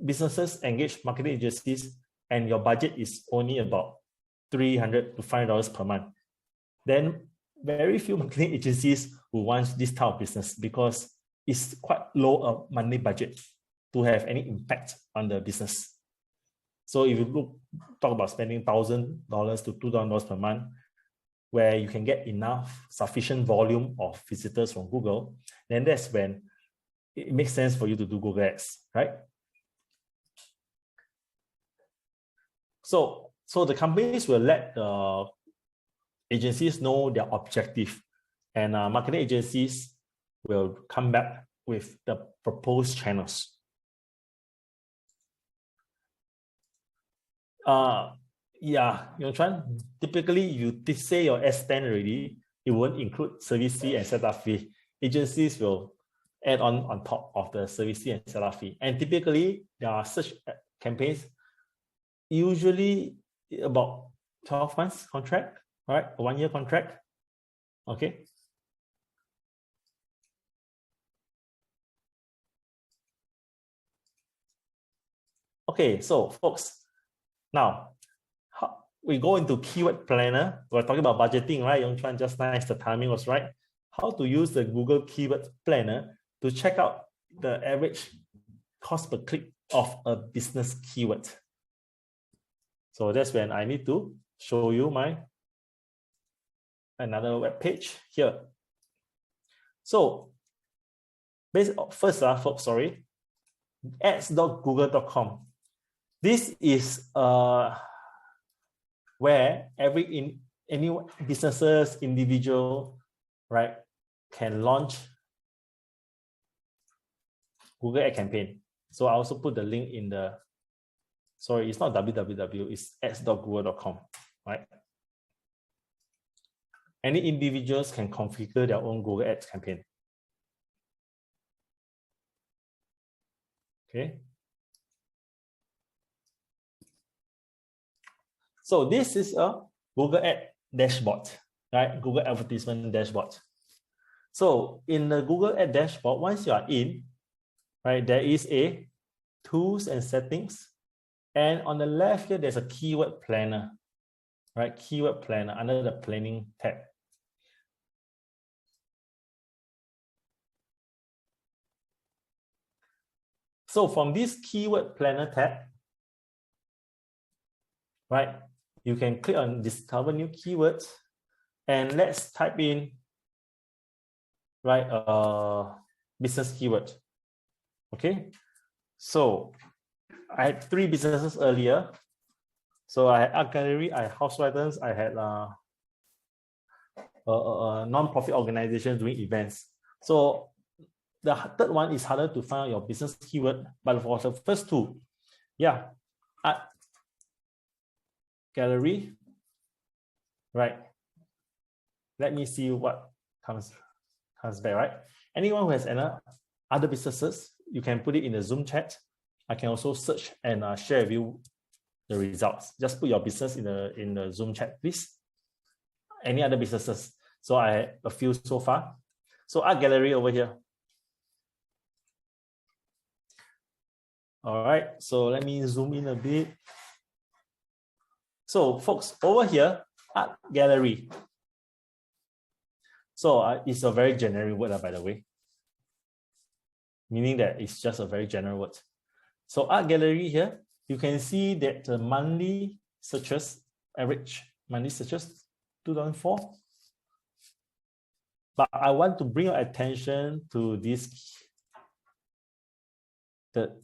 businesses engage marketing agencies and your budget is only about $300 to $500 per month, then very few marketing agencies will want this type of business because it's quite low a monthly budget to have any impact on the business. So if you talk about spending $1,000 to $2,000 per month, where you can get enough sufficient volume of visitors from Google, then that's when it makes sense for you to do Google Ads, right? So the companies will let the agencies know their objective, and marketing agencies will come back with the proposed channels. Yeah, Yongchuan, typically you say your S10 already, it won't include service fee and setup fee. Agencies will add on top of the service fee and setup fee. And typically, there are such campaigns, usually about 12 months contract, right? A 1 year contract. Okay. Okay, so folks, now we go into keyword planner. We're talking about budgeting, right? Yongchuan, just nice, the timing was right. How to use the Google Keyword Planner to check out the average cost per click of a business keyword. So that's when I need to show you another web page here. So first, folks, sorry, ads.google.com. This is where any businesses, individual, right, can launch Google Ad campaign. So I also put the link in the, sorry, it's not www, it's ads.google.com, right? Any individuals can configure their own Google Ads campaign. Okay. So this is a Google Ad dashboard, right? Google advertisement dashboard. So in the Google Ad dashboard, once you are in, right, there is a tools and settings. And on the left here, there's a keyword planner, right? Keyword planner under the planning tab. So from this keyword planner tab, right, you can click on discover new keywords and let's type in, right, business keyword. Okay, so I had 3 businesses earlier. So I had art gallery, I had house items, I had non-profit organizations doing events. So the third one is harder to find out your business keyword, but for the first 2, yeah, art gallery, right? Let me see what comes back, right? Anyone who has other businesses, you can put it in the Zoom chat. I can also search and share with you the results. Just put your business in the Zoom chat, please. Any other businesses? So I had a few so far. So art gallery over here. All right, so let me zoom in a bit. So folks, over here, art gallery. So it's a very generic word, by the way, meaning that it's just a very general word. So art gallery here, you can see that the monthly searches, average monthly searches, 2004. But I want to bring your attention to this, the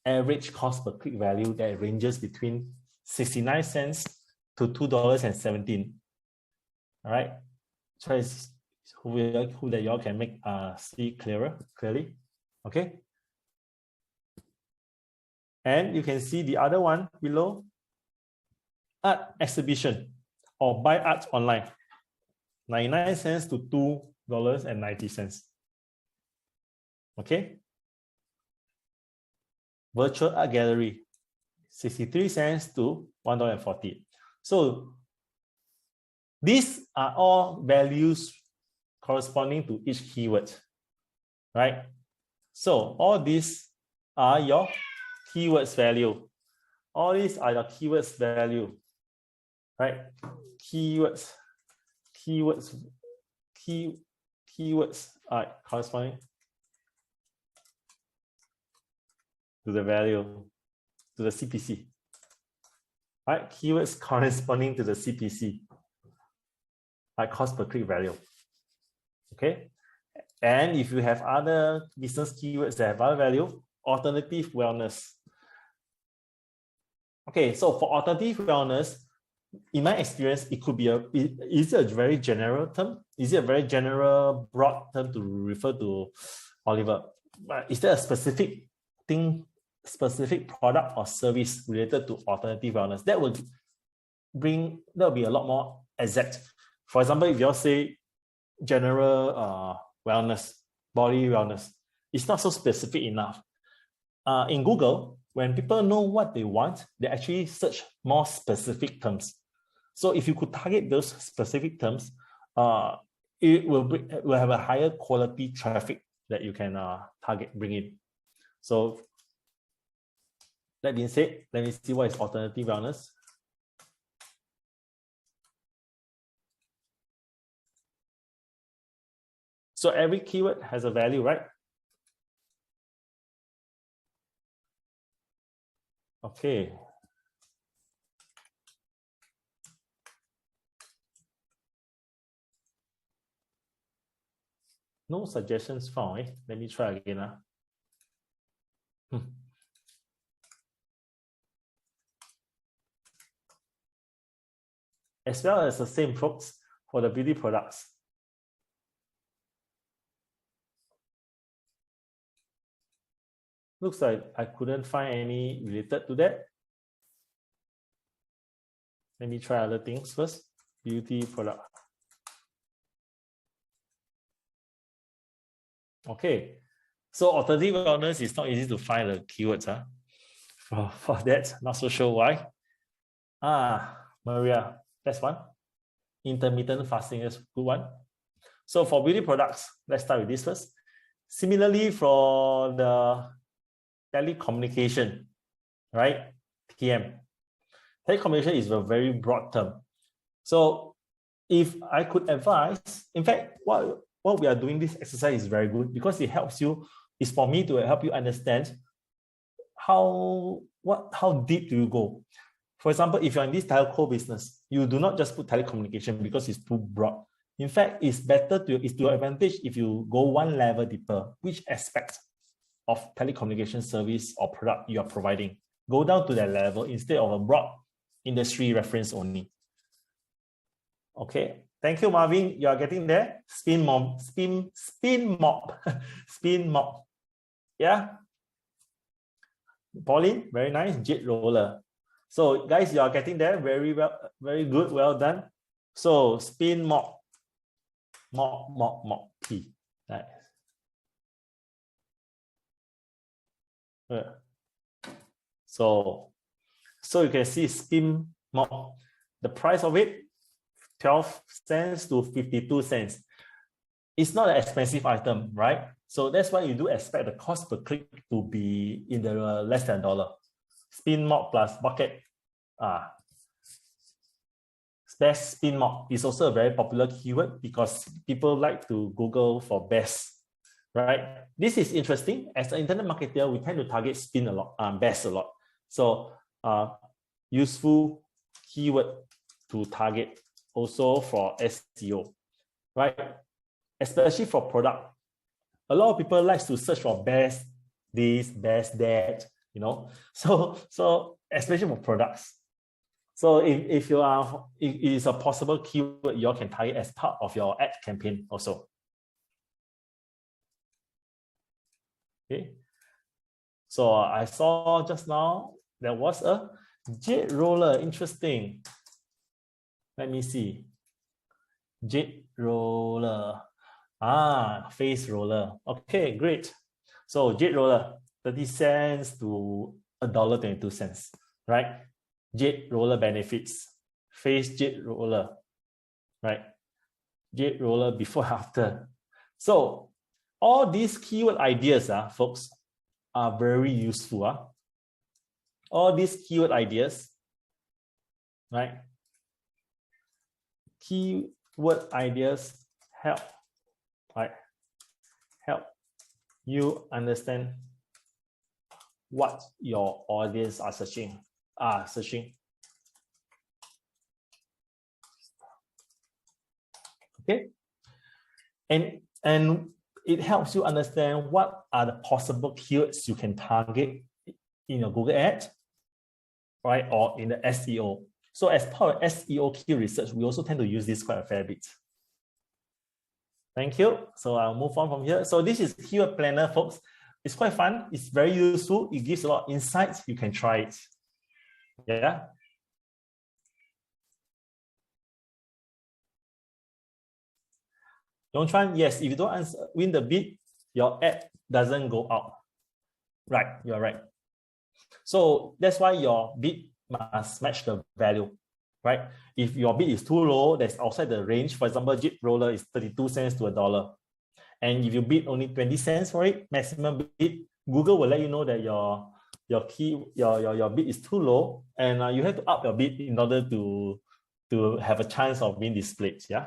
average cost per click value that ranges between 69 cents to $2.17. All right, try who that y'all can make see clearly. Okay, and you can see the other one below, art exhibition or buy art online, 99 cents to $2.90. Okay, virtual art gallery, 63 cents to $1.40. So these are all values corresponding to each keyword, right? So all these are your keywords value. All these are your keywords value, right? Keywords are corresponding to the value, to the CPC, right? Keywords corresponding to the CPC, like cost per click value. Okay, and if you have other business keywords that have other value, alternative wellness. Okay, so for alternative wellness, in my experience, it could be is it a very general term? Is it a very general, broad term to refer to, Oliver? Is there a specific thing specific product or service related to alternative wellness, that will be a lot more exact. For example, if you say general wellness, body wellness, it's not so specific enough. In Google, when people know what they want, they actually search more specific terms. So if you could target those specific terms, it will have a higher quality traffic that you can bring in. So that being said, let me see what is alternative wellness. So every keyword has a value, right? Okay. No suggestions found. Eh? Let me try again. As well as the same, folks, for the beauty products. Looks like I couldn't find any related to that. Let me try other things first. Beauty product. Okay, so alternative wellness is not easy to find the keywords. For that, not so sure why. Maria, that's one. Intermittent fasting is a good one. So for beauty products, let's start with this first. Similarly, for the telecommunication, right? TM. Telecommunication is a very broad term. So if I could advise, in fact, what we are doing this exercise is very good because it helps you, is for me to help you understand how deep do you go. For example, if you're in this telco business, you do not just put telecommunication because it's too broad. In fact, it's to your advantage if you go one level deeper, which aspect of telecommunication service or product you are providing. Go down to that level instead of a broad industry reference only. Okay, thank you, Marvin. You are getting there. Spin mop. Spin mop. Yeah. Pauline, very nice. Jet roller. So guys, you are getting there. Very well, very good. Well done. So spin mop. Mop. P. Nice. So you can see spin mop. The price of it, 12 cents to 52 cents. It's not an expensive item, right? So that's why you do expect the cost per click to be in the less than $1. Spin mop plus bucket. Best spin mop is also a very popular keyword because people like to Google for best, right? This is interesting. As an internet marketer, we tend to target spin a lot, best a lot. So useful keyword to target also for SEO, right? Especially for product. A lot of people like to search for best this, best that, you know. So especially for products. So if it is a possible keyword you can target as part of your ad campaign also. Okay. So I saw just now there was a jet roller. Interesting. Let me see. Jet roller. Face roller. Okay, great. So jet roller, 30 cents to $1.22, right? Jet roller benefits. Face jet roller, right? Jet roller before after. So all these keyword ideas, folks, are very useful. All these keyword ideas, right? Keyword ideas help, right? Help you understand what your audience are searching. Okay, and it helps you understand what are the possible keywords you can target in your Google Ads, right, or in the SEO. So as part of SEO key research, we also tend to use this quite a fair bit. Thank you. So I'll move on from here. So this is Keyword Planner, folks. It's quite fun. It's very useful. It gives a lot of insights. You can try it. Yeah. Yongchuan, yes, if you don't win the bid, your ad doesn't go out. Right, you're right. So that's why your bid must match the value, right? If your bid is too low, that's outside the range. For example, JIT roller is 32 cents to $1. And if you bid only 20 cents for it, maximum bid, Google will let you know that your bid is too low, and you have to up your bid in order to have a chance of being displayed. Yeah.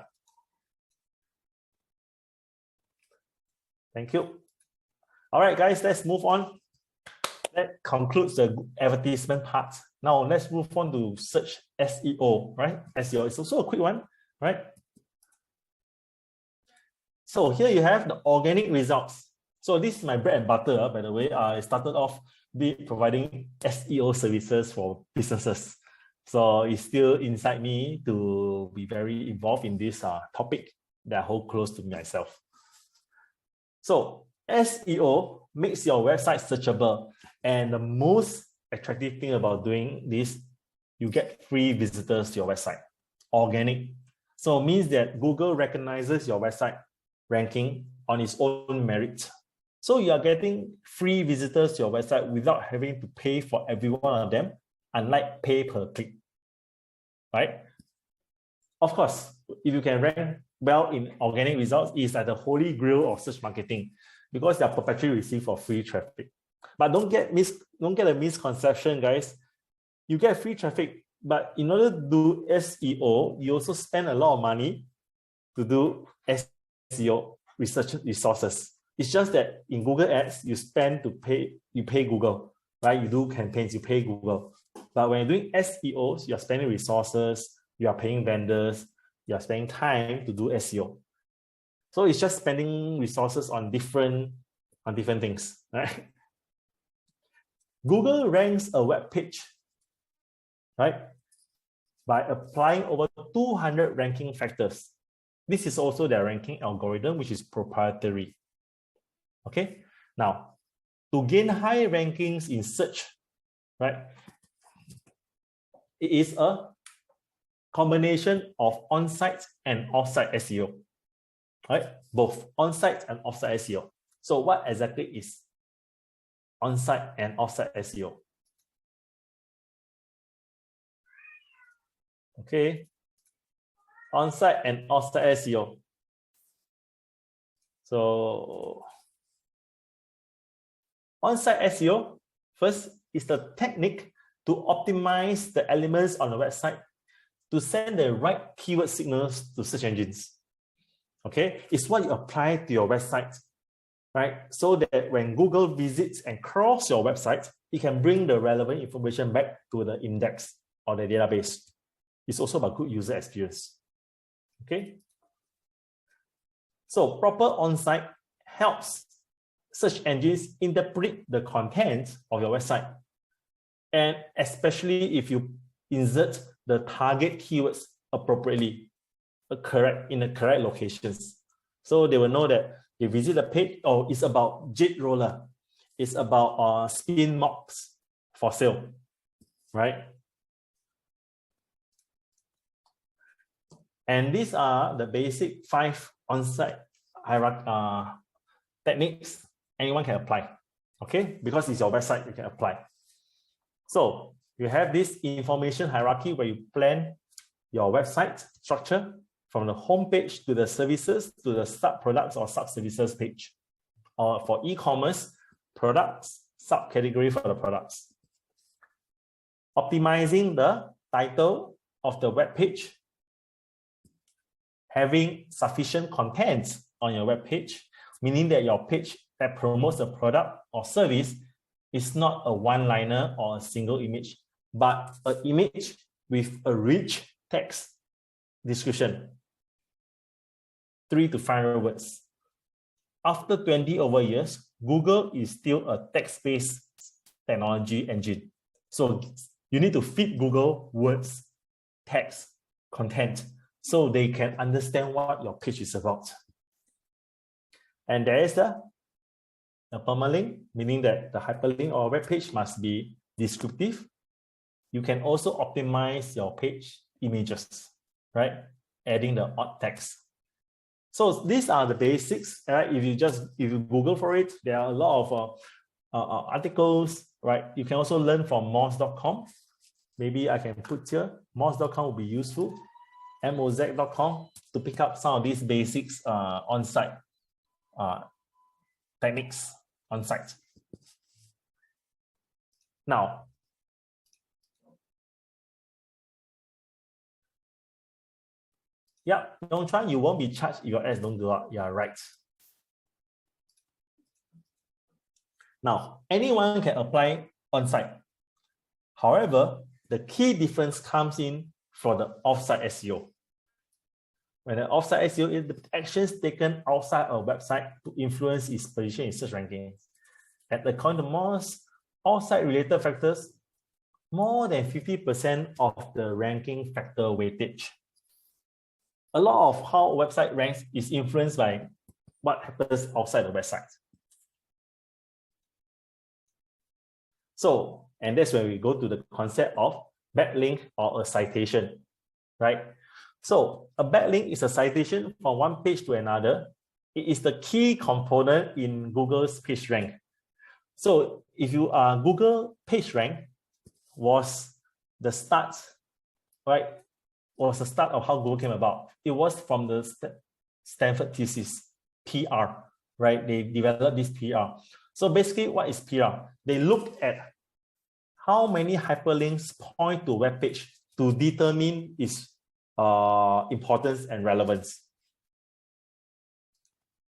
Thank you. All right, guys, let's move on. That concludes the advertisement part. Now let's move on to search SEO, right? SEO is also a quick one, right? So here you have the organic results. So this is my bread and butter, by the way. I started off providing SEO services for businesses. So it's still inside me to be very involved in this topic that I hold close to myself. So SEO makes your website searchable. And the most attractive thing about doing this, you get free visitors to your website, organic. So it means that Google recognizes your website ranking on its own merit. So you are getting free visitors to your website without having to pay for every one of them, unlike pay per click, right? Of course, if you can rank well in organic results, it's like the holy grail of search marketing because they are perpetually received for free traffic. But don't get a misconception, guys. You get free traffic, but in order to do SEO, you also spend a lot of money to do SEO research resources. It's just that in Google Ads, you pay Google, right? You do campaigns, you pay Google. But when you're doing SEOs, you're spending resources, you are paying vendors, you are spending time to do SEO. So it's just spending resources on different things, right? Google ranks a web page, right, by applying over 200 ranking factors. This is also their ranking algorithm, which is proprietary. Okay, now to gain high rankings in search, right, it is a combination of on-site and off-site SEO, right? Both on-site and off-site SEO. So what exactly is on-site and off-site SEO? Okay, on-site and off-site SEO. So on-site SEO, first, is the technique to optimize the elements on the website to send the right keyword signals to search engines. Okay, it's what you apply to your website, right? So that when Google visits and crawls your website, it can bring the relevant information back to the index or the database. It's also about good user experience. Okay. So proper on-site helps search engines interpret the content of your website. And especially if you insert the target keywords appropriately, in the correct locations. So they will know that they visit the page, oh, it's about JIT roller, it's about spin mops for sale, right? And these are the basic 5 on-site hierarchy techniques anyone can apply, okay? Because it's your website, you can apply. So you have this information hierarchy where you plan your website structure from the home page to the services to the sub-products or sub-services page. Or for e-commerce, products, subcategory for the products. Optimizing the title of the web page, having sufficient content on your web page, meaning that your page that promotes a product or service is not a one-liner or a single image, but an image with a rich text description, 300 to 500 words. After 20 over years, Google is still a text-based technology engine. So you need to feed Google words, text, content, so they can understand what your page is about. And there is the A permalink, meaning that the hyperlink or web page must be descriptive. You can also optimize your page images, right? Adding the alt text. So these are the basics, right? If you Google for it, there are a lot of articles, right? You can also learn from moz.com. Maybe I can put here, moz.com will be useful, moz.com, to pick up some of these basics on-site techniques on-site. Now, yeah, Yongchuan, you won't be charged if your ads don't go up. Yeah, right. Now, anyone can apply on-site. However, the key difference comes in for the off-site SEO. When the off-site SEO is the actions taken outside a website to influence its position in search rankings. And according to Moz, off-site related factors, more than 50% of the ranking factor weightage. A lot of how a website ranks is influenced by what happens outside the website. So, and that's when we go to the concept of backlink or a citation, right? So a backlink is a citation from one page to another. It is the key component in Google's PageRank. So if you are Google PageRank was the start, right? Was the start of how Google came about. It was from the Stanford thesis, PR, right? They developed this PR. So basically, what is PR? They looked at how many hyperlinks point to a web page to determine its importance and relevance,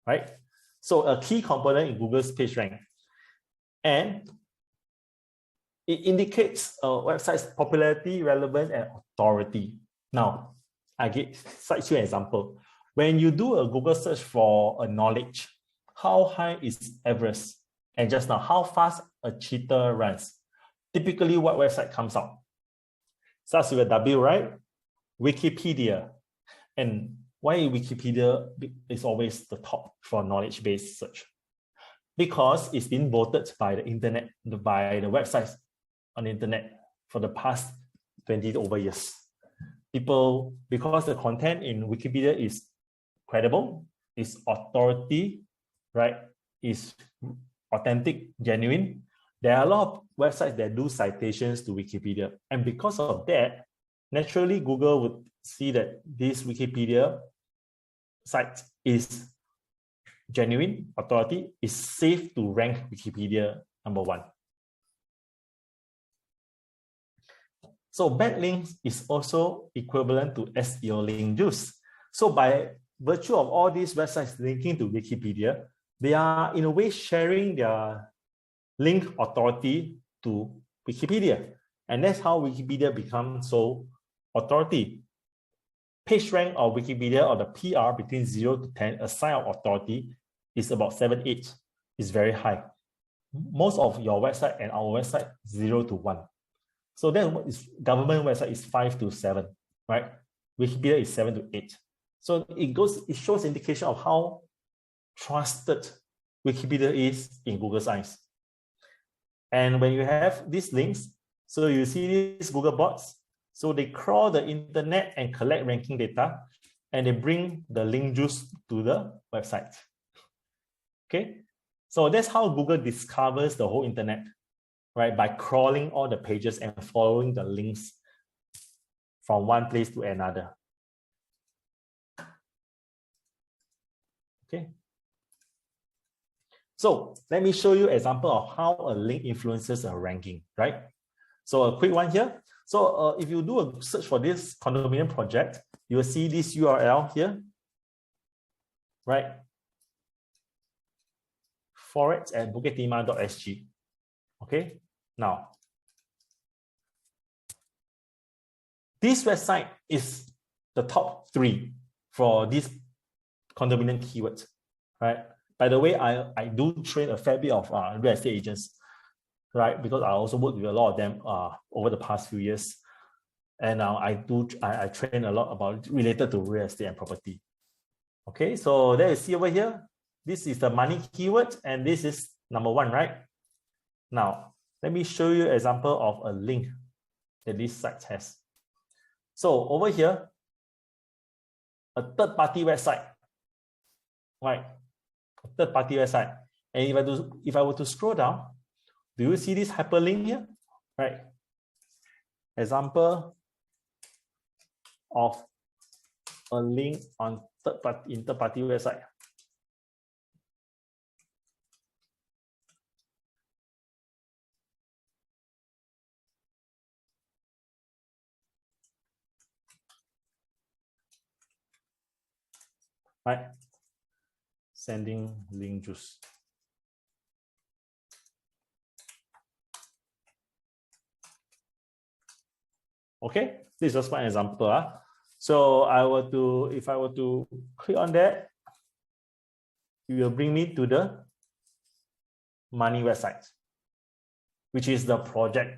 right? So a key component in Google's PageRank, and it indicates a website's popularity, relevance, and authority. Now, I cite you an example. When you do a Google search for a knowledge, how high is Everest? And just now, how fast a cheetah runs? Typically, what website comes out? Starts with a W, right? Wikipedia. And why Wikipedia is always the top for knowledge-based search? Because it's been voted by the internet, by the websites on the internet for the past 20 over years. People, because the content in Wikipedia is credible, is authority, right? Is authentic, genuine. There are a lot of websites that do citations to Wikipedia. And because of that, naturally, Google would see that this Wikipedia site is genuine, authority, is safe to rank Wikipedia #1. So backlinks is also equivalent to SEO link juice. So by virtue of all these websites linking to Wikipedia, they are in a way sharing their link authority to Wikipedia. And that's how Wikipedia becomes so authority. PageRank or Wikipedia or the PR between 0 to 10, a sign of authority is about 7, 8. It's very high. Most of your website and our website, 0 to 1. So then what is government website is 5 to 7, right? Wikipedia is 7 to 8. So it shows indication of how trusted Wikipedia is in Google's eyes. And when you have these links, so you see these Google bots, so they crawl the internet and collect ranking data, and they bring the link juice to the website. Okay, so that's how Google discovers the whole internet, right? By crawling all the pages and following the links from one place to another. Okay. So let me show you an example of how a link influences a ranking, right? So a quick one here. So if you do a search for this condominium project, you will see this URL here, right? forex@bukittimah.sg. Okay, now this website is the top 3 for this condominium keywords, right? By the way, I do train a fair bit of real estate agents, right? Because I also work with a lot of them over the past few years. And I train a lot about related to real estate and property. Okay, so there you see over here, this is the money keyword, and this is number one, right? Now, let me show you an example of a link that this site has. So over here, a third-party website, right? A third-party website. And if I were to scroll down, do you see this hyperlink here? Right. Example of a link on third-party website. Right. Sending link juice. Okay, this is just one example. So if I were to click on that, it will bring me to the money website, which is the project,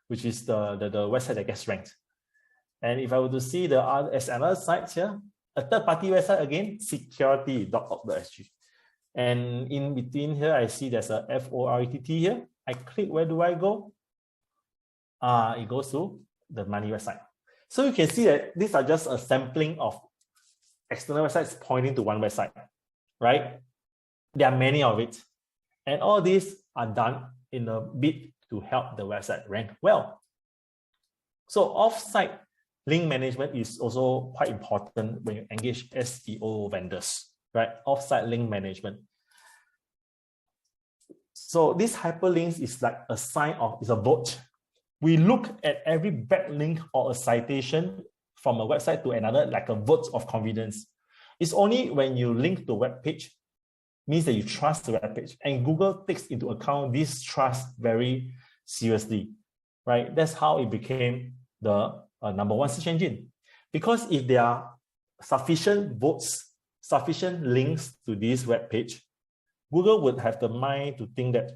which is the website that gets ranked. And if I were to see the other sites here, a third-party website again, security.org.sg. And in between here, I see there's a FORETT here. I click, where do I go? It goes to the money website. So you can see that these are just a sampling of external websites pointing to one website, right? There are many of it. And all these are done in a bid to help the website rank well. So off-site link management is also quite important when you engage SEO vendors, right? Off-site link management. So this hyperlinks is like a sign of, it's a vote. We look at every backlink or a citation from a website to another like a vote of confidence. It's only when you link to a web page, means that you trust the web page, and Google takes into account this trust very seriously, right? That's how it became the number one search engine. Because if there are sufficient votes, sufficient links to this web page, Google would have the mind to think that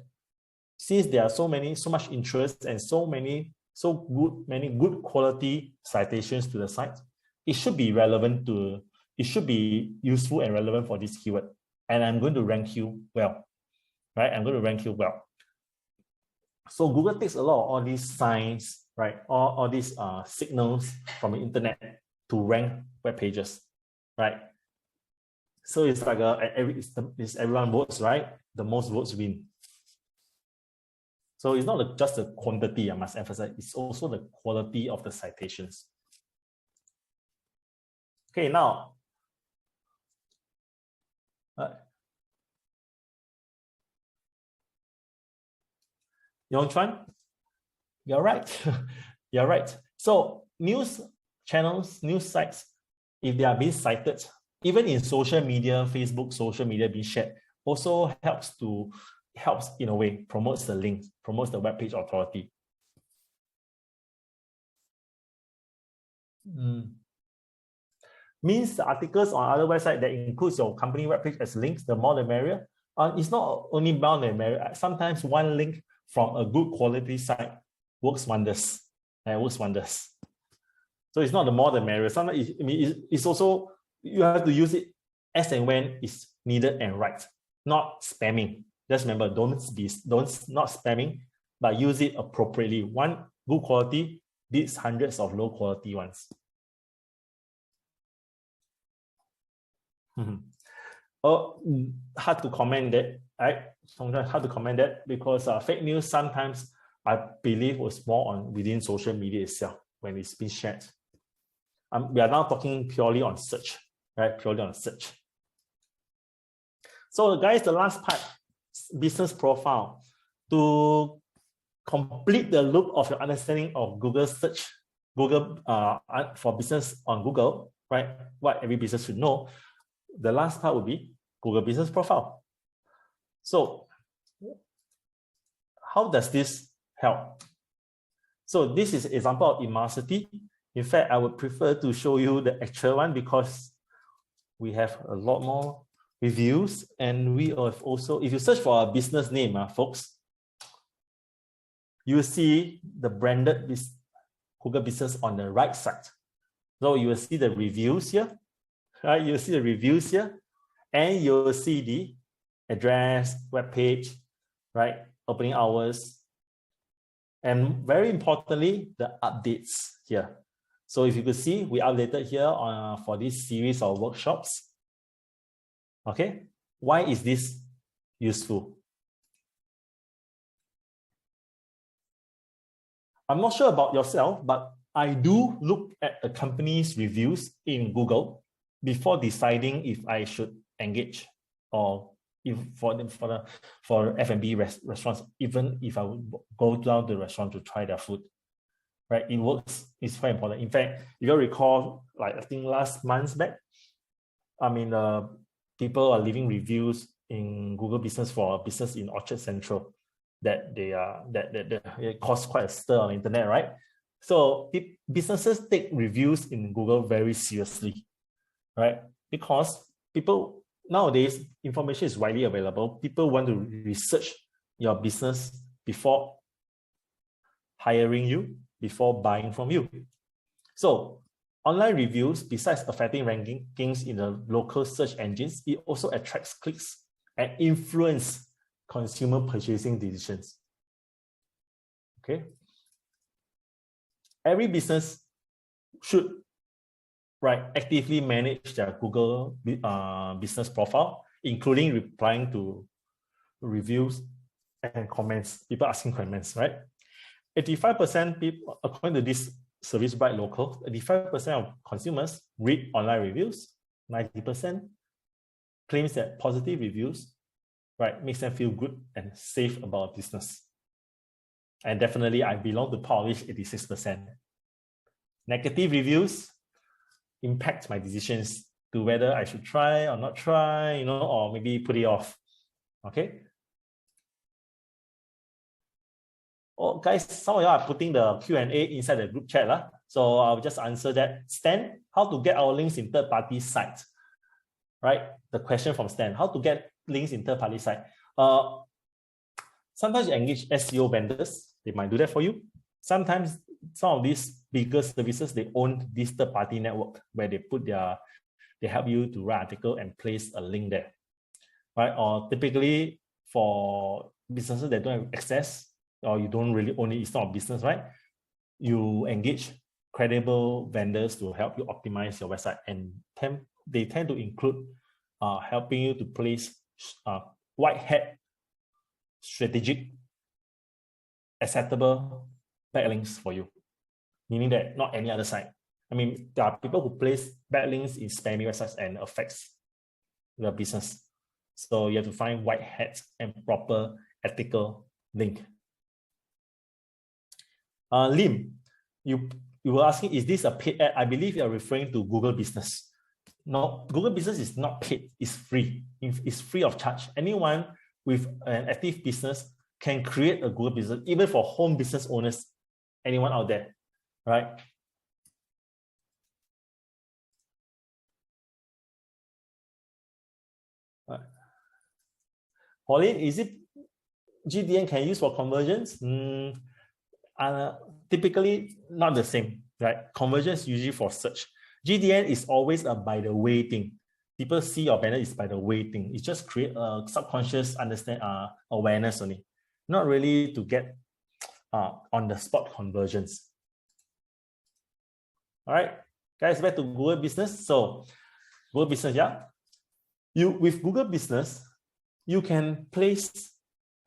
since there are so much interest and many good quality citations to the site, it should be useful and relevant for this keyword. And I'm going to rank you well, right? I'm going to rank you well. So Google takes a lot of all these signs, right? All these signals from the internet to rank web pages, right? So it's like it's everyone votes, right? The most votes win. So it's not just the quantity, I must emphasize, it's also the quality of the citations. Okay, now, Yongchuan, you're right. You're right. So news channels, news sites, if they are being cited, even in social media, Facebook, social media being shared, also helps in a way, promotes the links, promotes the web page authority. Means the articles on other websites that includes your company web page as links, the more the merrier. It's not only more the merrier. Sometimes one link from a good quality site works wonders. Works wonders. So it's not the more the merrier. Sometimes it's also, you have to use it as and when it's needed and right, not spamming. Just remember, not spamming, but use it appropriately. One good quality beats hundreds of low quality ones. Hard to comment that, right? Sometimes hard to comment that because fake news sometimes I believe was more on within social media itself when it's been shared. We are now talking purely on search, right? Purely on search. So guys, the last part, business profile. To complete the loop of your understanding of Google search, Google for business on Google, right? What every business should know. The last part would be Google Business Profile. So how does this help? So this is an example of Immersity. In fact, I would prefer to show you the actual one because we have a lot more reviews, and we have also, if you search for a business name, folks, you will see the branded Google Business on the right side. So you will see the reviews here, right? You'll see the reviews here, and you'll see the address, web page, right? Opening hours. And very importantly, the updates here. So if you could see, we updated here for this series of workshops. Okay, why is this useful? I'm not sure about yourself, but I do look at a company's reviews in Google before deciding if I should engage, or if for F&B restaurants, even if I would go down to the restaurant to try their food, right? It works. It's very important. In fact, if you recall, like I think last month back, I mean, people are leaving reviews in Google Business for a business in Orchard Central that it caused quite a stir on the internet, right? So businesses take reviews in Google very seriously, right? Because people nowadays, information is widely available. People want to research your business before hiring you, before buying from you. So online reviews, besides affecting rankings in the local search engines, it also attracts clicks and influence consumer purchasing decisions. Okay. Every business should actively manage their Google business profile, including replying to reviews and comments, people asking comments, right? 85% people, according to this Service Bright Local, 85% of consumers read online reviews. 90% claims that positive reviews, right, makes them feel good and safe about business. And definitely, I belong to polish 86%. Negative reviews impact my decisions to whether I should try or not try, or maybe put it off. Okay. Oh, guys, some of you are putting the Q&A inside the group chat. So I'll just answer that. Stan, how to get our links in third-party sites? Right? The question from Stan, how to get links in third-party site? Sometimes you engage SEO vendors. They might do that for you. Sometimes some of these bigger services, they own this third-party network where they help you to write an article and place a link there. Right? Or typically for businesses that don't have access, or you don't really own it, it's not a business, right? You engage credible vendors to help you optimize your website, and they tend to include helping you to place white hat strategic acceptable backlinks for you, meaning that not any other site. I mean, there are people who place backlinks in spammy websites and affects the business. So you have to find white hat and proper ethical link. Lim, you were asking, is this a paid ad? I believe you are referring to Google Business. No, Google Business is not paid, it's free. It's free of charge. Anyone with an active business can create a Google Business, even for home business owners, anyone out there, right? Pauline, is it GDN can use for conversions? Typically not the same, right? Conversions usually for search. GDN is always a by the way thing. People see your banner is by the way thing. It just create a subconscious awareness only, not really to get on the spot conversions. All right, guys, back to Google Business. So Google Business, yeah. With Google Business, you can place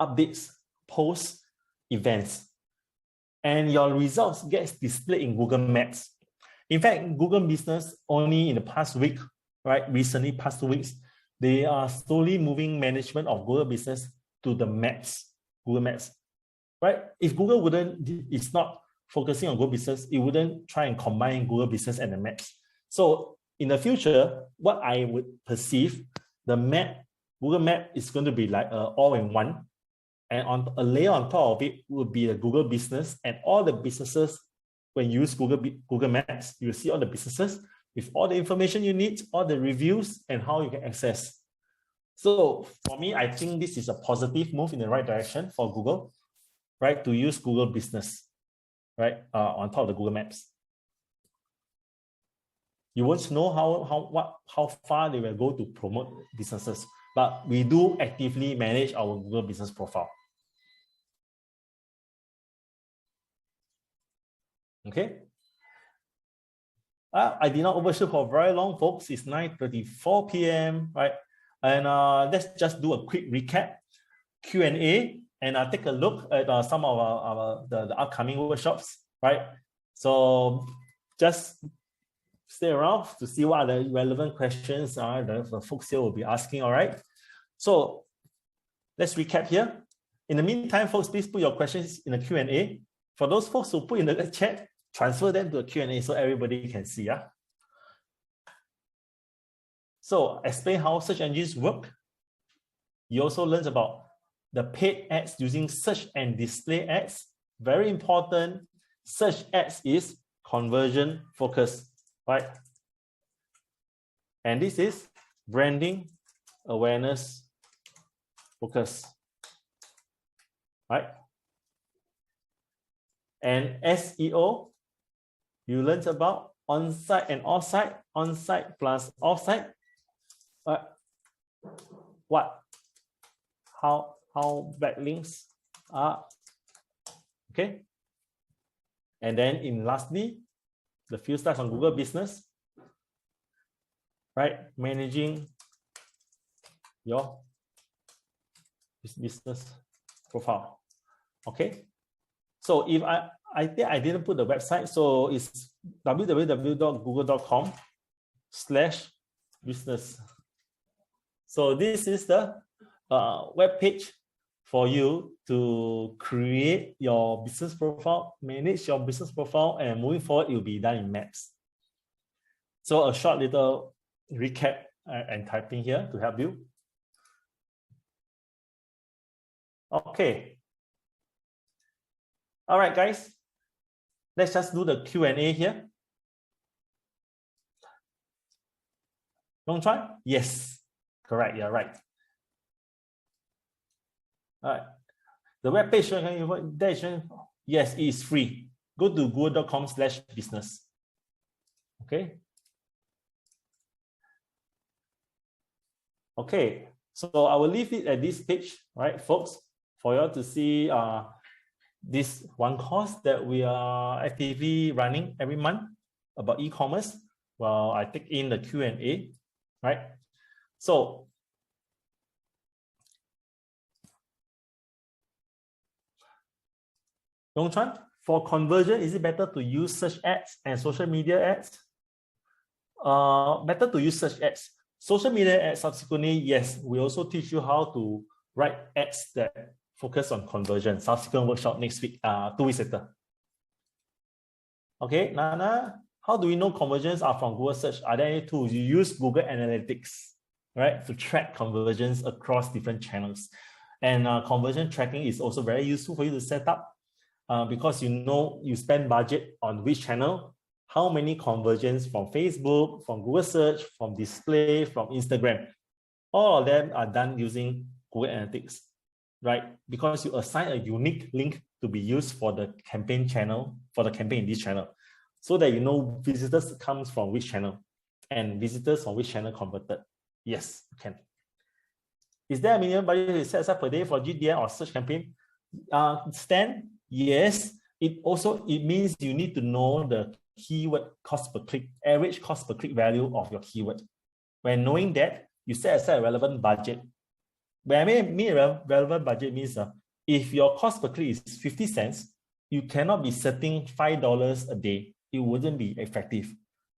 updates, posts, events, and your results gets displayed in Google Maps. In fact, Google Business only in the past week, right? Recently, past 2 weeks, they are slowly moving management of Google Business to the Maps, Google Maps, right? If Google it's not focusing on Google Business, it wouldn't try and combine Google Business and the Maps. So in the future, what I would perceive, the map, Google Map is going to be like all-in-one, and on a layer on top of it would be a Google Business, and all the businesses, when you use Google Maps, you see all the businesses with all the information you need, all the reviews, and how you can access. So for me, I think this is a positive move in the right direction for Google, right? To use Google Business, right, on top of the Google Maps. You won't know how far they will go to promote businesses, but we do actively manage our Google Business profile. Okay. I did not overshoot for very long, folks. It's 9:34 p.m. right? And let's just do a quick recap, Q&A, and I'll take a look at some of the upcoming workshops, right? So just stay around to see what the relevant questions are the folks here will be asking, all right? So let's recap here. In the meantime, folks, please put your questions in the Q&A. For those folks who put in the chat, transfer them to a Q&A so everybody can see. Yeah. So explain how search engines work. You also learned about the paid ads using search and display ads. Very important. Search ads is conversion focused, right? And this is branding awareness focus, right? And SEO, you learned about on-site and off-site, on-site plus off-site. What? How backlinks are, okay? And then in lastly, the few slides on Google Business, right? Managing your business profile, okay? So if I think I didn't put the website, so it's www.google.com/business. So this is the web page for you to create your business profile, manage your business profile, and moving forward, it will be done in Maps. So a short little recap and typing here to help you. Okay. All right, guys. Let's just do the Q&A here. Yongchuan? Yes, correct. You're right. All right. The web page, yes, it is free. Go to google.com/business. Okay. Okay. So I will leave it at this page, right, folks, for you all to see this one course that we are actively running every month about e-commerce. Well, I take in the Q&A, right? So Yongchuan, for conversion, is it better to use search ads and social media ads? Better to use search ads. Social media ads subsequently, yes, we also teach you how to write ads that focus on conversion. Subsequent workshop next week, 2 weeks later. Okay, Nana, how do we know conversions are from Google search? Are there any tools? You use Google Analytics, right, to track conversions across different channels. And conversion tracking is also very useful for you to set up because you know you spend budget on which channel, how many conversions from Facebook, from Google search, from display, from Instagram. All of them are done using Google Analytics, right? Because you assign a unique link to be used for the campaign channel, for the campaign in this channel, so that you know visitors comes from which channel and visitors from which channel converted. Yes, you can. Is there a minimum budget you set aside per day for GDN or search campaign? Stan, yes. It means you need to know the keyword cost per click, average cost per click value of your keyword. When knowing that, you set aside a relevant budget. When I mean relevant budget means if your cost per click is 50 cents, you cannot be setting $5 a day. It wouldn't be effective.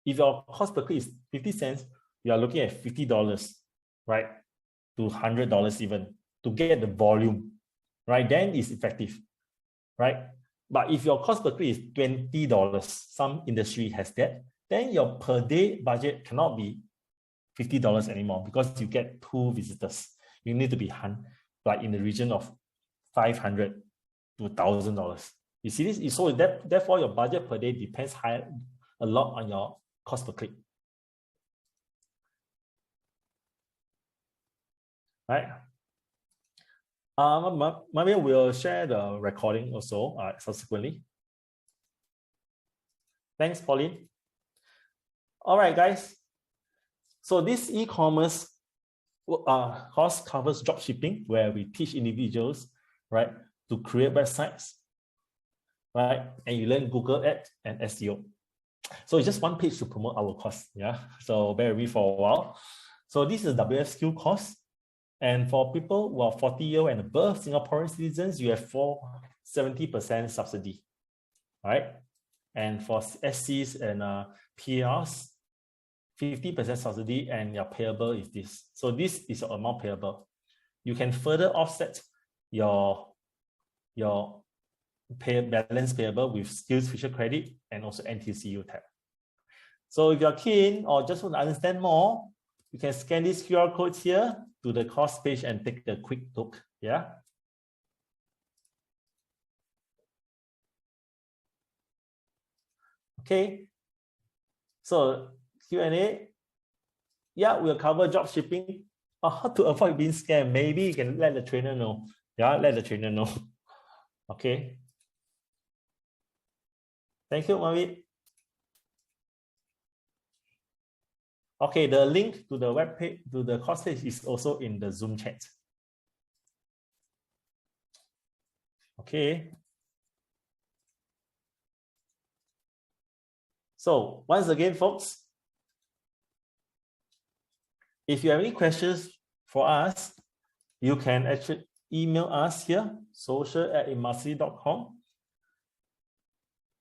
If your cost per click is 50 cents, you are looking at $50, right? To $100 even to get the volume, right? Then it's effective, right? But if your cost per click is $20, some industry has that, then your per day budget cannot be $50 anymore because you get 2 visitors. You need to be like in the region of $500 to $1,000. You see this? So therefore, your budget per day depends a lot on your cost per click. Right? Maybe we'll share the recording also subsequently. Thanks, Pauline. All right, guys. So this e-commerce course covers dropshipping, where we teach individuals, right, to create websites, right? And you learn Google Ads and SEO. So it's just one page to promote our course. Yeah. So bear with me for a while. So this is WSQ course. And for people who are 40 years and above, Singaporean citizens, you have 70% subsidy, right? And for SCs and PRs, 50% subsidy, and your payable is this. So this is your amount payable. You can further offset your balance payable with SkillsFuture credit and also NTUC tab. So if you're keen or just want to understand more, you can scan this QR code here to the course page and take a quick look. Yeah. Okay. So Q&A. Yeah, we'll cover drop shipping. How to avoid being scammed. Maybe you can let the trainer know. Yeah, let the trainer know. Okay. Thank you, Mavi. Okay, the link to the web page, to the course page is also in the Zoom chat. Okay. So once again, folks, if you have any questions for us, you can actually email us here, social@immasive.com.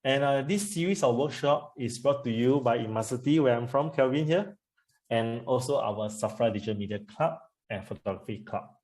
And this series of workshop is brought to you by Immasive, where I'm from, Kelvin here, and also our Safra Digital Media Club and Photography Club.